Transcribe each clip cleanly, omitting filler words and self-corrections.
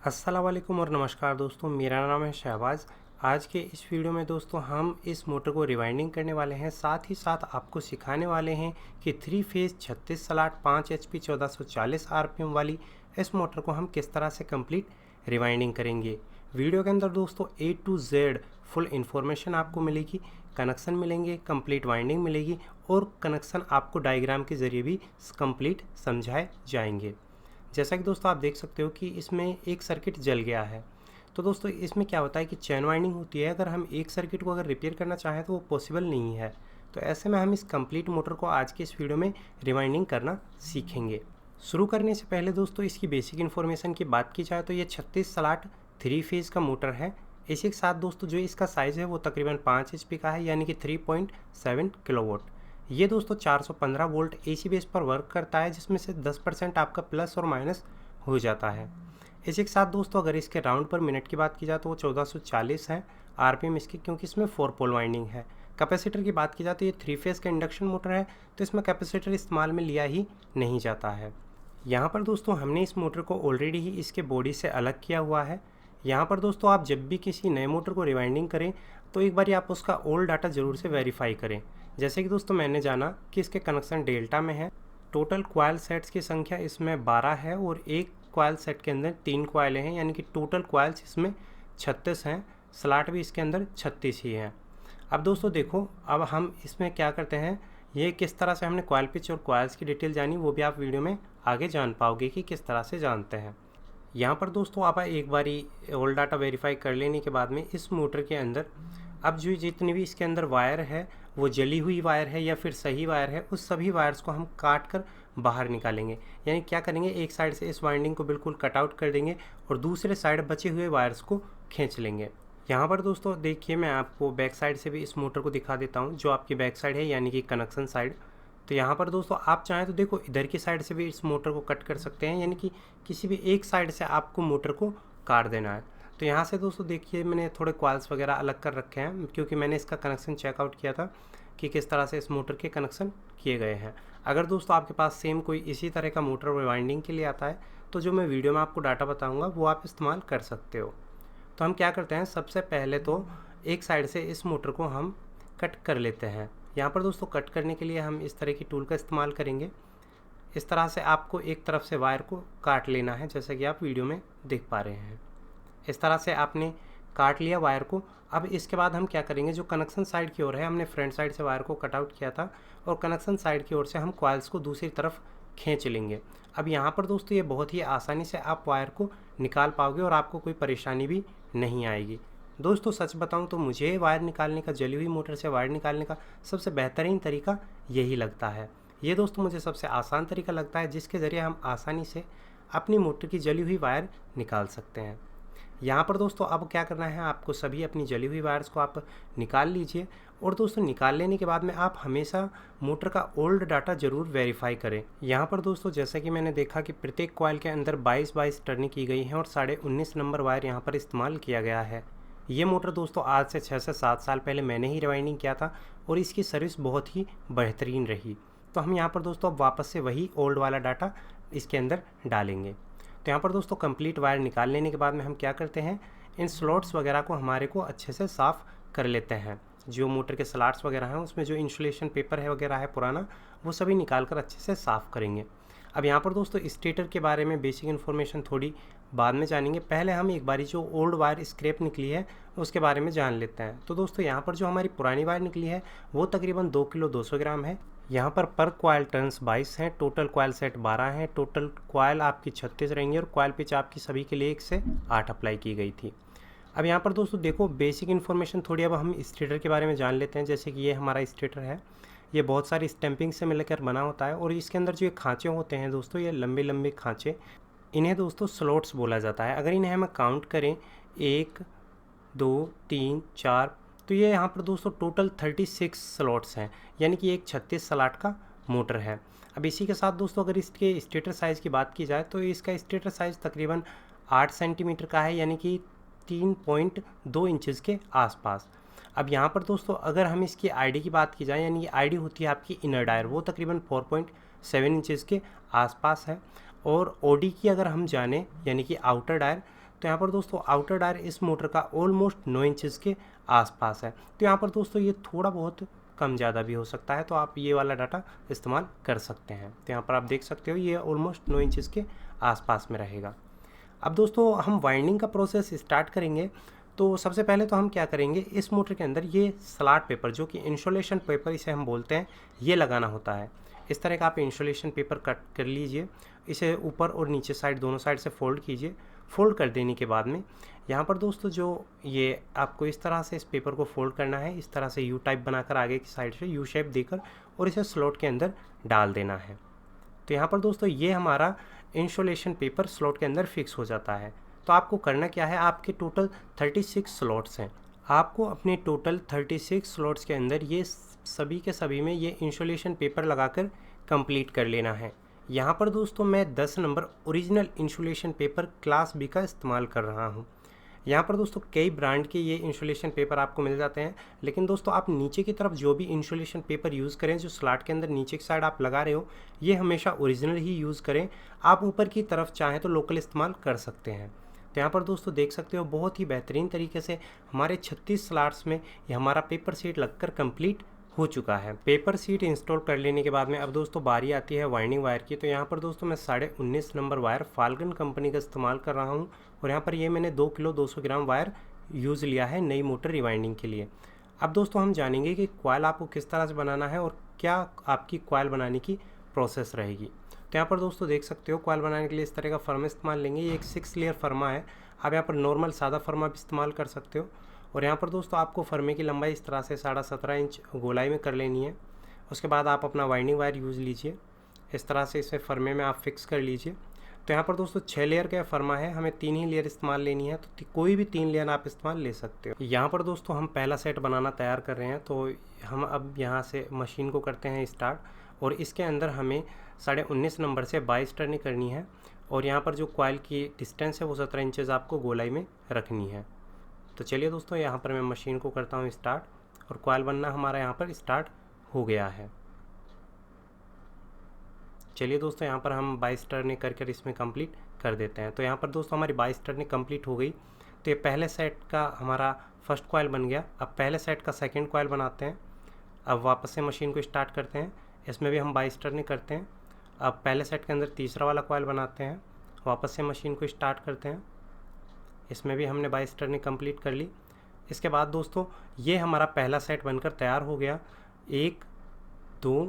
अस्सलाम वालेकुम और नमस्कार दोस्तों, मेरा नाम है शहबाज। आज के इस वीडियो में दोस्तों हम इस मोटर को रिवाइंडिंग करने वाले हैं, साथ ही साथ आपको सिखाने वाले हैं कि 3 फेज़ 36 स्लॉट 5 HP 1440 RPM वाली इस मोटर को हम किस तरह से कंप्लीट रिवाइंडिंग करेंगे। वीडियो के अंदर दोस्तों A to Z full information आपको मिलेगी, कनेक्शन मिलेंगे, कंप्लीट वाइंडिंग मिलेगी और कनेक्शन आपको डायग्राम के ज़रिए भी कंप्लीट समझाए जाएंगे। जैसा कि दोस्तों आप देख सकते हो कि इसमें एक सर्किट जल गया है। तो दोस्तों इसमें क्या होता है कि चैन वाइंडिंग होती है, अगर हम एक सर्किट को अगर रिपेयर करना चाहें तो वो पॉसिबल नहीं है। तो ऐसे में हम इस कंप्लीट मोटर को आज के इस वीडियो में रिवाइंडिंग करना सीखेंगे। शुरू करने से पहले दोस्तों इसकी बेसिक इन्फॉर्मेशन की बात की जाए तो ये 36 स्लॉट 3 फेज़ का मोटर है। इसी के साथ दोस्तों जो इसका साइज़ है वो तकरीबन 5 HP का है, यानी कि 3.7 किलोवाट। ये दोस्तों 415 वोल्ट AC बेस पर वर्क करता है, जिसमें से 10% आपका प्लस और माइनस हो जाता है। इसी के साथ दोस्तों अगर इसके राउंड पर मिनट की बात की जाए तो वो 1440 है RPM इसकी, क्योंकि इसमें 4 पोल वाइंडिंग है। कैपेसिटर की बात की जाए तो ये 3 फेज़ का इंडक्शन मोटर है, तो इसमें कैपेसिटर इस्तेमाल में लिया ही नहीं जाता है। यहाँ पर दोस्तों हमने इस मोटर को ऑलरेडी ही इसके बॉडी से अलग किया हुआ है। यहाँ पर दोस्तों आप जब भी किसी नए मोटर को रिवाइंडिंग करें तो एक बार आप उसका ओल्ड डाटा ज़रूर से वेरीफाई करें। जैसे कि दोस्तों मैंने जाना कि इसके कनेक्शन डेल्टा में है। टोटल कॉइल सेट्स की संख्या इसमें 12 है और एक कॉइल सेट के अंदर 3 कॉइलें हैं, यानी कि टोटल कॉइल्स इसमें 36 हैं। स्लॉट भी इसके अंदर 36 ही हैं। अब दोस्तों देखो, अब हम इसमें क्या करते हैं, ये किस तरह से हमने कॉइल पिच और कॉइल्स की डिटेल जानी वो भी आप वीडियो में आगे जान पाओगे कि किस तरह से जानते हैं। यहाँ पर दोस्तों आप एक बारी ओल्ड डाटा वेरीफाई कर लेने के बाद में इस मोटर के अंदर अब जो जितनी भी इसके अंदर वायर है वो जली हुई वायर है या फिर सही वायर है, उस सभी वायर्स को हम काट कर बाहर निकालेंगे। यानी क्या करेंगे, एक साइड से इस वाइंडिंग को बिल्कुल कट आउट कर देंगे और दूसरे साइड बचे हुए वायर्स को खींच लेंगे। यहाँ पर दोस्तों देखिए, मैं आपको बैक साइड से भी इस मोटर को दिखा देता हूँ, जो आपकी बैक साइड है यानी कि कनेक्शन साइड। तो यहाँ पर दोस्तों आप चाहें तो देखो इधर की साइड से भी इस मोटर को कट कर सकते हैं, यानी कि किसी भी एक साइड से आपको मोटर को काट देना है। तो यहाँ से दोस्तों देखिए मैंने थोड़े कॉइल्स वगैरह अलग कर रखे हैं, क्योंकि मैंने इसका कनेक्शन चेकआउट किया था कि किस तरह से इस मोटर के कनेक्शन किए गए हैं। अगर दोस्तों आपके पास सेम कोई इसी तरह का मोटर वाइंडिंग के लिए आता है तो जो मैं वीडियो में आपको डाटा बताऊँगा वो आप इस्तेमाल कर सकते हो। तो हम क्या करते हैं, सबसे पहले तो एक साइड से इस मोटर को हम कट कर लेते हैं। यहाँ पर दोस्तों कट करने के लिए हम इस तरह की टूल का इस्तेमाल करेंगे। इस तरह से आपको एक तरफ से वायर को काट लेना है, जैसा कि आप वीडियो में देख पा रहे हैं। इस तरह से आपने काट लिया वायर को। अब इसके बाद हम क्या करेंगे, जो कनेक्शन साइड की ओर है हमने फ्रंट साइड से वायर को कट आउट किया था और कनेक्शन साइड की ओर से हम कॉइल्स को दूसरी तरफ खींच लेंगे। अब यहाँ पर दोस्तों ये बहुत ही आसानी से आप वायर को निकाल पाओगे और आपको कोई परेशानी भी नहीं आएगी। दोस्तों सच बताऊं तो मुझे वायर निकालने का, जली हुई मोटर से वायर निकालने का सबसे बेहतरीन तरीका यही लगता है। ये दोस्तों मुझे सबसे आसान तरीका लगता है, जिसके ज़रिए हम आसानी से अपनी मोटर की जली हुई वायर निकाल सकते हैं। यहाँ पर दोस्तों अब क्या करना है, आपको सभी अपनी जली हुई वायर्स को आप निकाल लीजिए। और दोस्तों निकाल लेने के बाद में आप हमेशा मोटर का ओल्ड डाटा ज़रूर वेरीफाई करें। यहाँ पर दोस्तों जैसा कि मैंने देखा कि प्रत्येक कॉइल के अंदर 22 टर्निंग की गई है और 19.5 नंबर वायर यहाँ पर इस्तेमाल किया गया है। ये मोटर दोस्तों आज से 6 से 7 साल पहले मैंने ही रिवाइंडिंग किया था और इसकी सर्विस बहुत ही बेहतरीन रही। तो हम यहाँ पर दोस्तों अब वापस से वही ओल्ड वाला डाटा इसके अंदर डालेंगे। तो यहाँ पर दोस्तों कंप्लीट वायर निकाल लेने के बाद में हम क्या करते हैं, इन स्लॉट्स वगैरह को हमारे को अच्छे से साफ़ कर लेते हैं। जो मोटर के स्लॉट्स वगैरह हैं उसमें जो इंसुलेशन पेपर है वगैरह है पुराना, वो सभी निकाल कर अच्छे से साफ़ करेंगे। अब यहाँ पर दोस्तों स्टेटर के बारे में बेसिक इन्फॉर्मेशन थोड़ी बाद में जानेंगे। पहले हम एक बारी जो ओल्ड वायर स्क्रैप निकली है उसके बारे में जान लेते हैं। तो दोस्तों यहाँ पर जो हमारी पुरानी वायर निकली है वो तकरीबन 2 किलो 200 ग्राम है। यहाँ पर कॉयल टर्न्स 22 हैं, टोटल कॉयल सेट 12 हैं, टोटल कॉयल आपकी 36 रहेंगी और कॉयल पिच आपकी सभी के लिए 1 से 8 अप्लाई की गई थी। अब यहाँ पर दोस्तों देखो बेसिक इन्फॉर्मेशन थोड़ी अब हम स्टेटर के बारे में जान लेते हैं। जैसे कि ये हमारा स्टेटर है, ये बहुत सारी स्टैंपिंग से मिलकर बना होता है और इसके अंदर जो ये खाँचे होते हैं दोस्तों, ये लंबे लंबे खाँचे, इन्हें दोस्तों स्लॉट्स बोला जाता है। अगर इन्हें हम काउंट करें 1 2 3 4, तो ये यहाँ पर दोस्तों टोटल 36 स्लॉट्स हैं, यानी कि एक 36 स्लॉट का मोटर है। अब इसी के साथ दोस्तों अगर इसके स्टेटर साइज़ की बात की जाए तो इसका स्टेटर साइज़ तकरीबन 8 सेंटीमीटर का है, यानी कि 3.2 इंचज़ के आसपास। अब यहाँ पर दोस्तों अगर हम इसकी आईडी की बात की जाए, यानी कि आईडी होती है आपकी इनर डायर, वो तकरीबन 4.7 इंचज़ के आसपास है। और ओडी की अगर हम जाने, यानी कि आउटर डायर, तो यहाँ पर दोस्तों आउटर डायर इस मोटर का ऑलमोस्ट 9 इंचज़ के आसपास है। तो यहाँ पर दोस्तों ये थोड़ा बहुत कम ज़्यादा भी हो सकता है, तो आप ये वाला डाटा इस्तेमाल कर सकते हैं। तो यहाँ पर आप देख सकते हो ये ऑलमोस्ट 9 इंचज़ के आसपास में रहेगा। अब दोस्तों हम वाइंडिंग का प्रोसेस स्टार्ट करेंगे। तो सबसे पहले तो हम क्या करेंगे, इस मोटर के अंदर ये स्लॉट पेपर जो कि इंसुलेशन पेपर इसे हम बोलते हैं, ये लगाना होता है। इस तरह का आप इंसुलेशन पेपर कट कर लीजिए, इसे ऊपर और नीचे साइड दोनों साइड से फोल्ड कीजिए। फोल्ड कर देने के बाद में यहाँ पर दोस्तों जो ये आपको इस तरह से इस पेपर को फोल्ड करना है, इस तरह से यू टाइप बनाकर आगे की साइड से यू शेप देकर और इसे स्लॉट के अंदर डाल देना है। तो यहाँ पर दोस्तों ये हमारा इंसुलेशन पेपर स्लॉट के अंदर फिक्स हो जाता है। तो आपको करना क्या है, आपके टोटल 36 स्लॉट्स हैं। आपको अपने टोटल 36 स्लॉट्स के अंदर ये सभी के सभी में ये इंसुलेशन पेपर लगाकर कंप्लीट कर लेना है। यहाँ पर दोस्तों मैं 10 number original insulation paper class B का इस्तेमाल कर रहा हूँ। यहाँ पर दोस्तों कई ब्रांड के ये इंसुलेशन पेपर आपको मिल जाते हैं, लेकिन दोस्तों आप नीचे की तरफ जो भी इंसुलेशन पेपर यूज़ करें, जो स्लॉट के अंदर नीचे की साइड आप लगा रहे हो, ये हमेशा ओरिजिनल ही यूज़ करें। आप ऊपर की तरफ चाहें तो लोकल इस्तेमाल कर सकते हैं। तो यहाँ पर दोस्तों देख सकते हो बहुत ही बेहतरीन तरीके से हमारे 36 स्लॉट्स में ये हमारा पेपर सीट लगकर कंप्लीट हो चुका है। पेपर सीट इंस्टॉल कर लेने के बाद में अब दोस्तों बारी आती है वाइंडिंग वायर की। तो यहाँ पर दोस्तों मैं 19.5 नंबर वायर फाल्कन कंपनी का इस्तेमाल कर रहा हूँ और यहाँ पर ये मैंने 2 किलो 200 ग्राम वायर यूज़ लिया है नई मोटर रिवाइंडिंग के लिए। अब दोस्तों हम जानेंगे कि कॉइल आपको किस तरह से बनाना है और क्या आपकी कॉइल बनाने की प्रोसेस रहेगी। तो यहाँ पर दोस्तों देख सकते हो कॉइल बनाने के लिए इस तरह का फर्मा इस्तेमाल लेंगे। ये एक 6 लेयर फर्मा है। आप यहाँ पर नॉर्मल सादा फर्मा भी इस्तेमाल कर सकते हो। और यहाँ पर दोस्तों आपको फर्मे की लंबाई इस तरह से 17.5 इंच गोलाई में कर लेनी है। उसके बाद आप अपना वाइंडिंग वायर यूज़ लीजिए, इस तरह से इसे फर्मे में आप फिक्स कर लीजिए। तो यहाँ पर दोस्तों 6 लेयर का फर्मा है, हमें 3 ही लेयर इस्तेमाल लेनी है, तो कोई भी 3 लेयर आप इस्तेमाल ले सकते हो। यहाँ पर दोस्तों हम पहला सेट बनाना तैयार कर रहे हैं। तो हम अब यहाँ से मशीन को करते हैं स्टार्ट और इसके अंदर हमें 19.5 नंबर से 22 टर्निंग करनी है। और यहाँ पर जो कॉइल की डिस्टेंस है वो 17 इंचज़ आपको गोलाई में रखनी है। तो चलिए दोस्तों यहाँ पर मैं मशीन को करता हूँ स्टार्ट और कॉइल बनना हमारा यहाँ पर स्टार्ट हो गया है। चलिए दोस्तों यहाँ पर हम 22 टर्निंग कर इसमें कंप्लीट कर देते हैं। तो यहाँ पर दोस्तों हमारी 22 टर्निंग कंप्लीट हो गई। तो ये पहले सेट का हमारा फर्स्ट कॉइल बन गया। अब पहले सेट का सेकंड कॉइल बनाते हैं। अब वापस से मशीन को स्टार्ट करते हैं, इसमें भी हम 22 टर्निंग करते हैं। अब पहले सेट के अंदर तीसरा वाला कॉइल बनाते हैं, वापस से मशीन को स्टार्ट करते हैं, इसमें भी हमने 22 टर्निंग कंप्लीट कर ली। इसके बाद दोस्तों ये हमारा पहला सेट बनकर तैयार हो गया। 1 2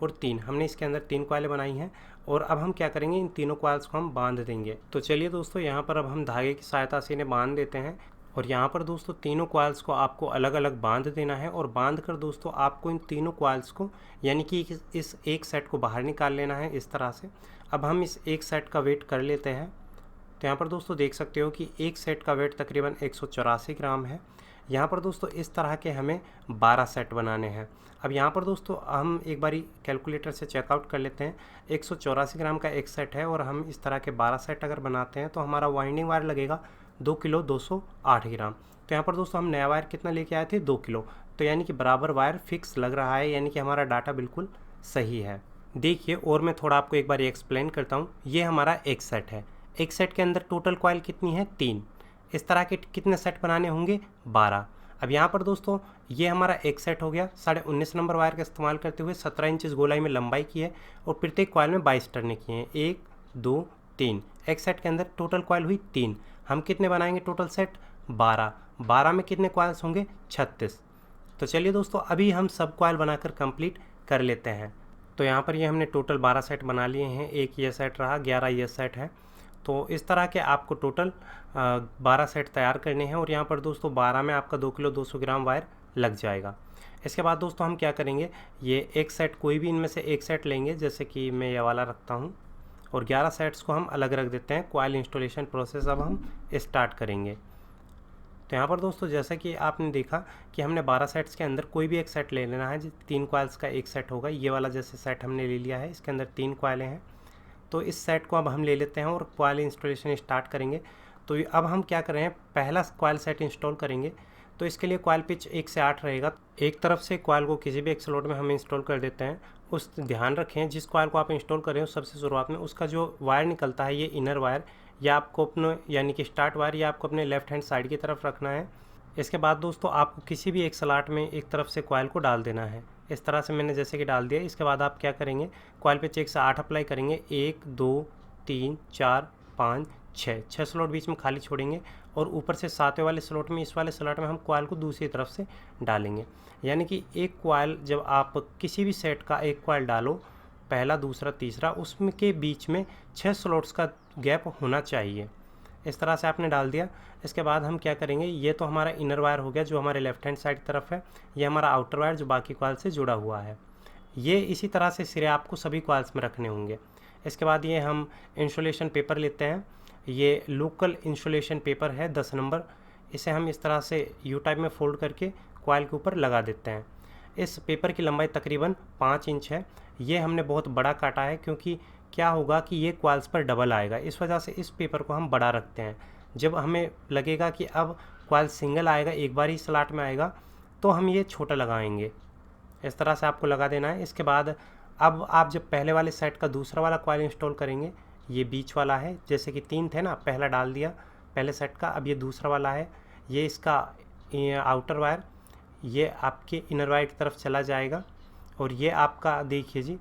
और 3 हमने इसके अंदर 3 कॉइलें बनाई हैं और अब हम क्या करेंगे, इन तीनों कॉइल्स को हम बांध देंगे। तो चलिए दोस्तों यहाँ पर अब हम धागे की सहायता से इन्हें बांध देते हैं। और यहाँ पर दोस्तों तीनों कॉइल्स को आपको अलग अलग बांध देना है और बांध कर दोस्तों आपको इन तीनों कॉइल्स को यानी कि इस एक सेट को बाहर निकाल लेना है इस तरह से। अब हम इस एक सेट का वेट कर लेते हैं। तो यहाँ पर दोस्तों देख सकते हो कि एक सेट का वेट तकरीबन 184 ग्राम है। यहाँ पर दोस्तों इस तरह के हमें 12 सेट बनाने हैं। अब यहाँ पर दोस्तों हम एक बारी कैलकुलेटर से चेकआउट कर लेते हैं। 184 ग्राम का एक सेट है और हम इस तरह के 12 सेट अगर बनाते हैं तो हमारा वाइंडिंग वायर लगेगा 2 किलो 208 ग्राम। तो यहाँ पर दोस्तों हम नया वायर कितना लेके आए थे, 2 किलो। तो यानी कि बराबर वायर फिक्स लग रहा है, यानी कि हमारा डाटा बिल्कुल सही है। देखिए और मैं थोड़ा आपको एक बार एक्सप्लेन करता हूँ। ये हमारा एक सेट है, एक सेट के अंदर टोटल कॉइल कितनी है, 3। इस तरह के कितने सेट बनाने होंगे, 12। अब यहाँ पर दोस्तों ये हमारा एक सेट हो गया। 19.5 नंबर वायर का इस्तेमाल करते हुए 17 इंचज़ गोलाई में लंबाई की है और प्रत्येक कॉइल में 22 टर्नें की हैं। 1 2 3 एक सेट के अंदर टोटल कॉइल हुई 3। हम कितने बनाएंगे टोटल सेट, 12। 12 में कितने कॉइल्स होंगे, 36। तो चलिए दोस्तों अभी हम सब कॉइल बनाकर कंप्लीट कर लेते हैं। तो यहाँ पर ये हमने टोटल 12 सेट बना लिए हैं। एक ये सेट रहा, 11 ये सेट है। तो इस तरह के आपको टोटल 12 सेट तैयार करने हैं और यहाँ पर दोस्तों 12 में आपका 2 किलो 200 ग्राम वायर लग जाएगा। इसके बाद दोस्तों हम क्या करेंगे, ये एक सेट कोई भी इनमें से एक सेट लेंगे, जैसे कि मैं ये वाला रखता हूँ और 11 सेट्स को हम अलग रख देते हैं। कॉइल इंस्टॉलेशन प्रोसेस अब हम स्टार्ट करेंगे। तो यहाँ पर दोस्तों जैसा कि आपने देखा कि हमने 12 सेट्स के अंदर कोई भी एक सेट ले लेना है। 3 कॉइल्स का एक सेट होगा। ये वाला जैसे सेट हमने ले लिया है, इसके अंदर 3 कॉइलें हैं। तो इस सेट को अब हम ले लेते हैं और कॉइल इंस्टॉलेशन स्टार्ट करेंगे। तो अब हम क्या कर रहे हैं, पहला कॉइल सेट इंस्टॉल करेंगे। तो इसके लिए कॉइल पिच 1 से 8 रहेगा। एक तरफ से कॉइल को किसी भी एक स्लॉट में हम इंस्टॉल कर देते हैं। उस ध्यान रखें जिस कॉइल को आप इंस्टॉल कर रहे हो सबसे शुरुआत में उसका जो वायर निकलता है, ये इनर वायर, या आपको अपने यानी कि स्टार्ट वायर या आपको अपने लेफ्ट हैंड साइड की तरफ रखना है। इसके बाद दोस्तों आपको किसी भी एक स्लॉट में एक तरफ से कॉइल को डाल देना है। इस तरह से मैंने जैसे कि डाल दिया। इसके बाद आप क्या करेंगे, कॉइल पे चेक से 8 अप्लाई करेंगे। 1 2 3 4 5 6 स्लॉट बीच में खाली छोड़ेंगे और ऊपर से 7वें वाले स्लॉट में, इस वाले स्लॉट में हम कॉइल को दूसरी तरफ से डालेंगे। यानी कि एक कॉइल जब आप किसी भी सेट का एक कॉइल डालो, पहला दूसरा तीसरा, उसमें के बीच में 6 स्लॉट्स का गैप होना चाहिए। इस तरह से आपने डाल दिया। इसके बाद हम क्या करेंगे, ये तो हमारा इनर वायर हो गया जो हमारे लेफ्ट हैंड साइड तरफ है। ये हमारा आउटर वायर जो बाकी कॉइल से जुड़ा हुआ है। ये इसी तरह से सिरे आपको सभी कॉइल्स में रखने होंगे। इसके बाद ये हम इंसुलेशन पेपर लेते हैं। ये लोकल इंसुलेशन पेपर है 10 नंबर। इसे हम इस तरह से यू टाइप में फोल्ड करके कॉइल के ऊपर लगा देते हैं। इस पेपर की लंबाई तकरीबन 5 इंच है। ये हमने बहुत बड़ा काटा है क्योंकि क्या होगा कि ये कॉइल्स पर डबल आएगा, इस वजह से इस पेपर को हम बड़ा रखते हैं। जब हमें लगेगा कि अब कॉइल सिंगल आएगा, एक बार ही स्लॉट में आएगा, तो हम ये छोटा लगाएंगे। इस तरह से आपको लगा देना है। इसके बाद अब आप जब पहले वाले सेट का दूसरा वाला कॉइल इंस्टॉल करेंगे, ये बीच वाला है, जैसे कि 3 थे ना, पहला डाल दिया पहले सेट का, अब ये दूसरा वाला है। ये इसका आउटर वायर ये आपके इनर वायर की तरफ चला जाएगा और ये आपका देखिए जी,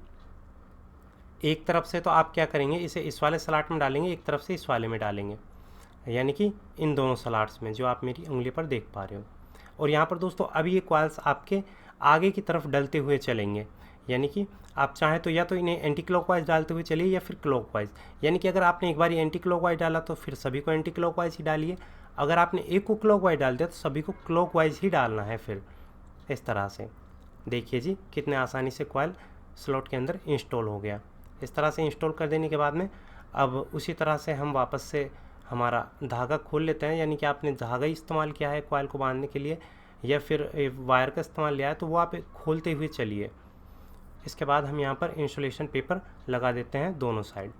एक तरफ से तो आप क्या करेंगे, इसे इस वाले स्लॉट में डालेंगे, एक तरफ से इस वाले में डालेंगे, यानी कि इन दोनों स्लॉट्स में जो आप मेरी उंगली पर देख पा रहे हो। और यहाँ पर दोस्तों अभी ये कॉइल्स आपके आगे की तरफ डलते हुए चलेंगे, यानी कि आप चाहें तो या तो इन्हें एंटी क्लॉकवाइज डालते हुए चलिए या फिर क्लॉकवाइज। यानी कि अगर आपने एक बार एंटी क्लॉकवाइज डाला तो फिर सभी को एंटी क्लॉकवाइज ही डालिए। अगर आपने एक को क्लॉकवाइज डाल दिया तो सभी को क्लॉकवाइज ही डालना है। फिर इस तरह से देखिए जी कितने आसानी से कॉइल स्लॉट के अंदर इंस्टॉल हो गया। इस तरह से इंस्टॉल कर देने के बाद में अब उसी तरह से हम वापस से हमारा धागा खोल लेते हैं। यानी कि आपने धागा इस्तेमाल किया है कॉइल को बांधने के लिए या फिर वायर का इस्तेमाल लिया है, तो वो आप खोलते हुए चलिए। इसके बाद हम यहाँ पर इंसुलेशन पेपर लगा देते हैं दोनों साइड।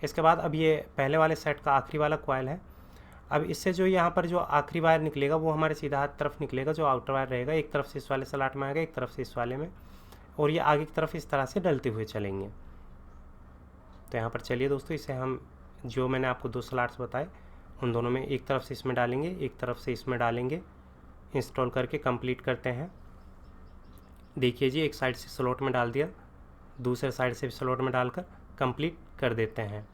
इसके बाद अब ये पहले वाले सेट का आखिरी वाला कॉइल है। अब इससे जो यहाँ पर जो आखिरी वायर निकलेगा वो हमारे सीधा हाथ तरफ निकलेगा, जो आउटर वायर रहेगा, एक तरफ से इस वाले स्लॉट में आएगा, एक तरफ से इस वाले में, और ये आगे की तरफ इस तरह से डलते हुए चलेंगे। तो यहाँ पर चलिए दोस्तों, इसे हम जो मैंने आपको 2 स्लॉट्स बताए उन दोनों में एक तरफ से इसमें डालेंगे, एक तरफ से इसमें डालेंगे, इंस्टॉल करके कंप्लीट करते हैं। देखिए जी एक साइड से स्लॉट में डाल दिया, दूसरे साइड से भी स्लॉट में डालकर कंप्लीट कर देते हैं।